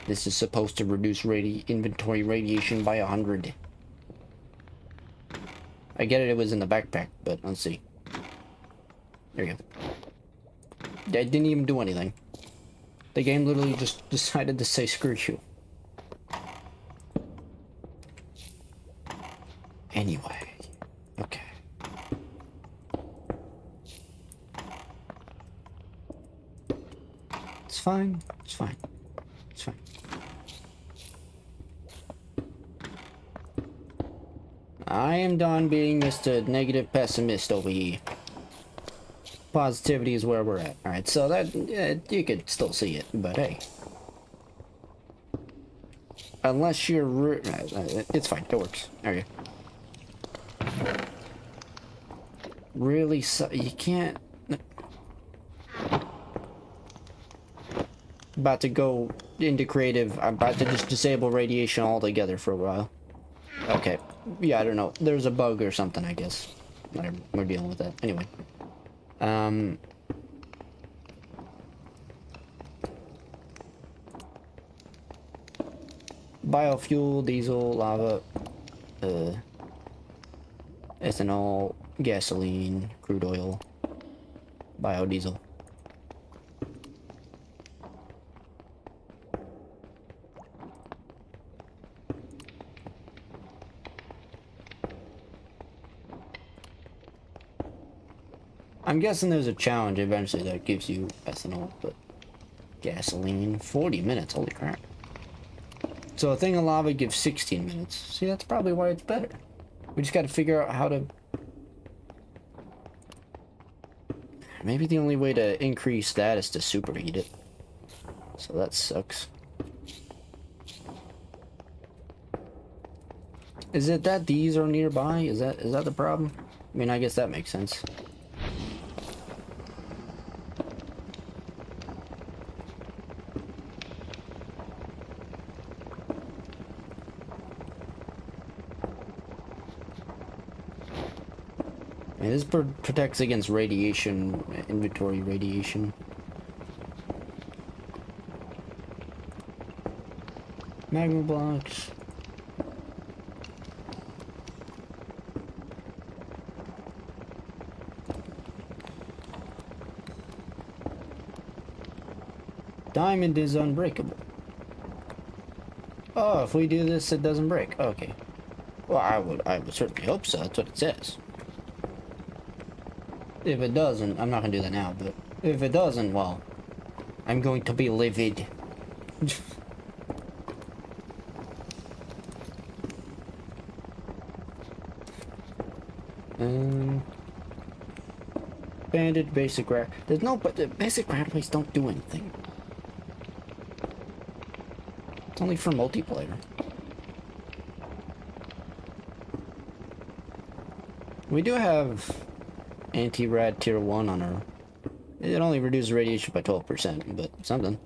[SPEAKER 1] This is supposed to reduce inventory radiation by 100. I get it was in the backpack, but let's see. There you go. I didn't even do anything. The game literally just decided to say screw you. Anyway, okay. It's fine. It's fine. It's fine. I am done being Mr. Negative Pessimist over here. Positivity is where we're at. Alright, so that, you could still see it, but hey. Unless you're... it's fine, it works. There you go. Really, you can't... About to go into creative. I'm about to just disable radiation altogether for a while. Okay. Yeah, I don't know. There's a bug or something, I guess. Whatever. We're dealing with that. Anyway. Biofuel, diesel, lava, ethanol, gasoline, crude oil, biodiesel. I'm guessing there's a challenge eventually that gives you ethanol, but gasoline, 40 minutes, holy crap. So a thing of lava gives 16 minutes. See, that's probably why it's better. We just got to figure out how to... Maybe the only way to increase that is to superheat it. So that sucks. Is it that these are nearby? Is that the problem? I mean, I guess that makes sense. And this protects against radiation, inventory radiation. Magma blocks. Diamond is unbreakable. Oh, if we do this, it doesn't break. Okay. Well, I would certainly hope so. That's what it says. If it doesn't, I'm not gonna do that now, but if it doesn't, well, I'm going to be livid. Banded basic rat. There's no, but the basic rat plays don't do anything. It's only for multiplayer. We do have anti-rad tier 1 on our... It only reduces radiation by 12%, but something.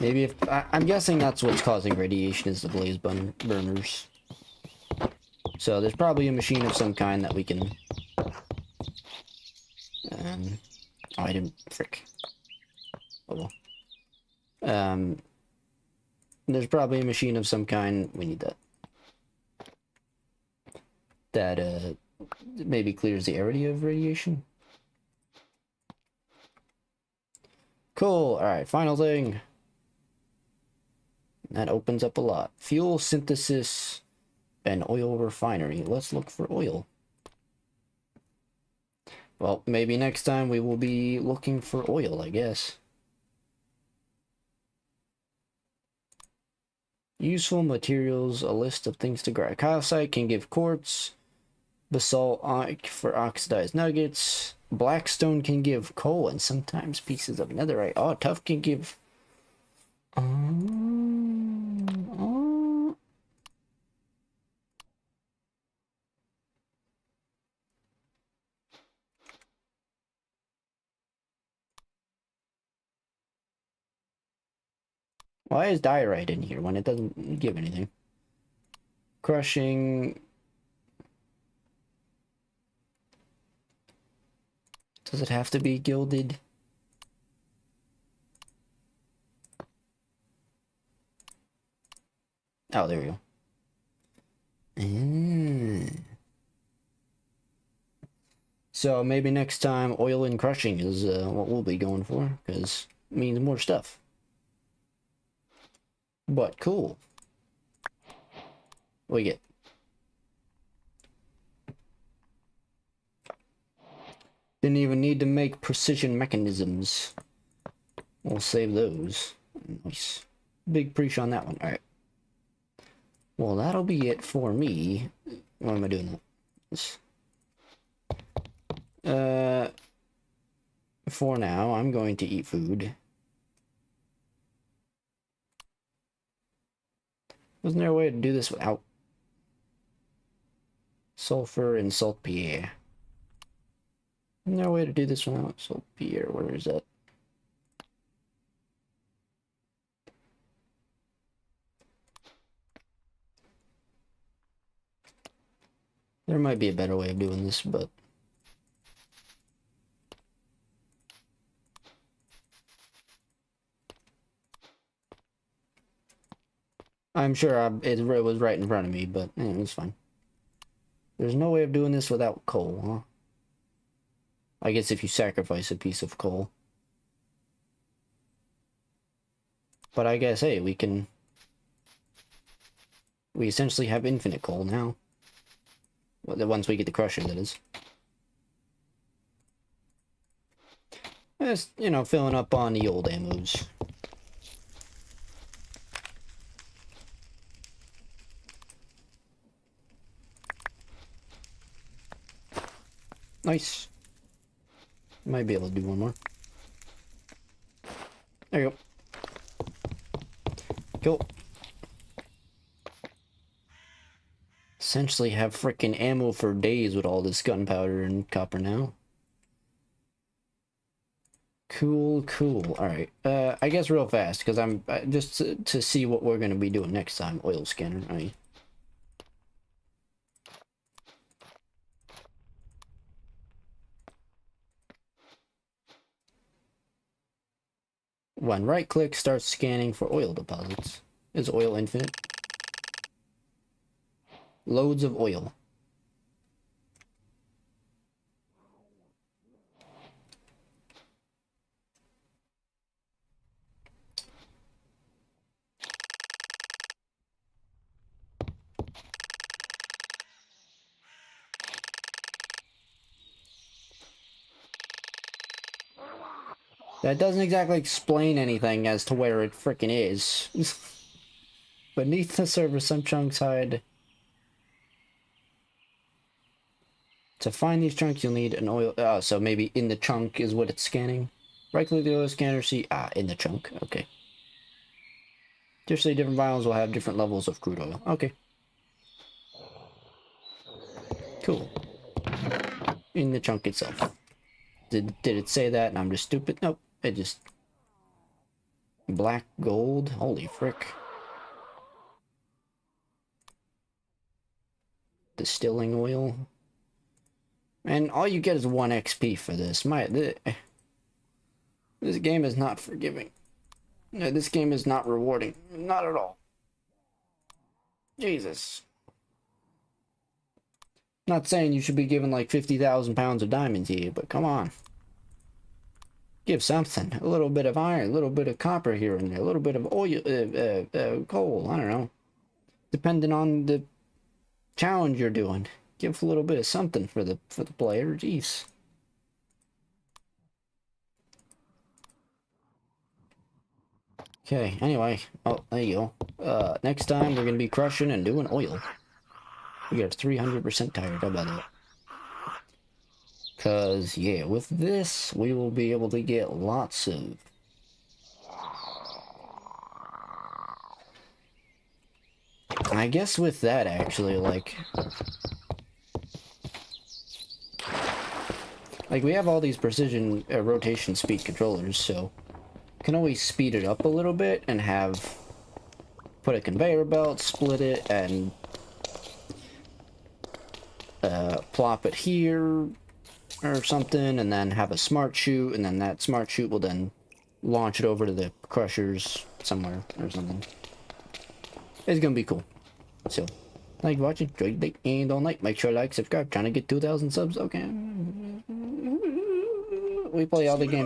[SPEAKER 1] Maybe if... I'm guessing that's what's causing radiation is the blaze burners. So there's probably a machine of some kind that we can... oh, I didn't... Frick. Oh well. There's probably a machine of some kind. We need that. That, maybe clears the area of radiation. Cool. Alright, final thing. That opens up a lot. Fuel synthesis and oil refinery. Let's look for oil. Well, maybe next time we will be looking for oil, I guess. Useful materials, a list of things to grind. Calcite can give quartz. Basalt for oxidized nuggets. Blackstone can give coal and sometimes pieces of netherite. Oh, tough can give... Why is diorite in here when it doesn't give anything? Crushing... Does it have to be gilded? Oh, there we go. So maybe next time oil and crushing is what we'll be going for, because it means more stuff. But cool. What do you get? Didn't even need to make precision mechanisms. We'll save those. Nice. Big preach on that one. Alright. Well, that'll be it for me. What am I doing? This. For now, I'm going to eat food. Wasn't there a way to do this without sulfur and saltpeter? Isn't there a way to do this without saltpeter? Where is that? There might be a better way of doing this, but I'm sure it was right in front of me, but it's fine. There's no way of doing this without coal, huh? I guess if you sacrifice a piece of coal. But I guess, hey, we essentially have infinite coal now. Well, once we get the crusher, that is. Just, you know, filling up on the old ammos. Nice. Might be able to do one more. There you go. Cool. Essentially have frickin' ammo for days with all this gunpowder and copper now. Cool, cool. Alright. I guess real fast, because I'm just to see what we're going to be doing next time. Oil scanner. Right. When right-click starts scanning for oil deposits. Is oil infinite? Loads of oil. That doesn't exactly explain anything as to where it frickin' is. Beneath the surface, some chunks hide. To find these chunks, you'll need an oil... Oh, so maybe in the chunk is what it's scanning. Right-click the oil scanner, see... Ah, in the chunk. Okay. Just say different vials will have different levels of crude oil. Okay. Cool. In the chunk itself. Did it say that and I'm just stupid? Nope. It just... Black gold? Holy frick. Distilling oil. And all you get is 1 XP for this. This game is not forgiving. No, this game is not rewarding. Not at all. Jesus. Not saying you should be given like 50,000 pounds of diamonds here, but come on. Give something. A little bit of iron, a little bit of copper here and there, a little bit of oil, coal, I don't know. Depending on the challenge you're doing. Give a little bit of something for the player. Jeez. Okay, anyway. Oh, there you go. Next time we're gonna be crushing and doing oil. We got 300% tired. How about that? Cause yeah, with this we will be able to get lots of I guess with that actually like we have all these precision rotation speed controllers, so can always speed it up a little bit and have put a conveyor belt, split it, and plop it here or something, and then have a smart chute, and then that smart chute will then launch it over to the crushers somewhere or something. It's gonna be cool. So, thank you for watching. Enjoy the day and all night. Make sure to like, subscribe. Trying to get 2,000 subs. Okay. we play other games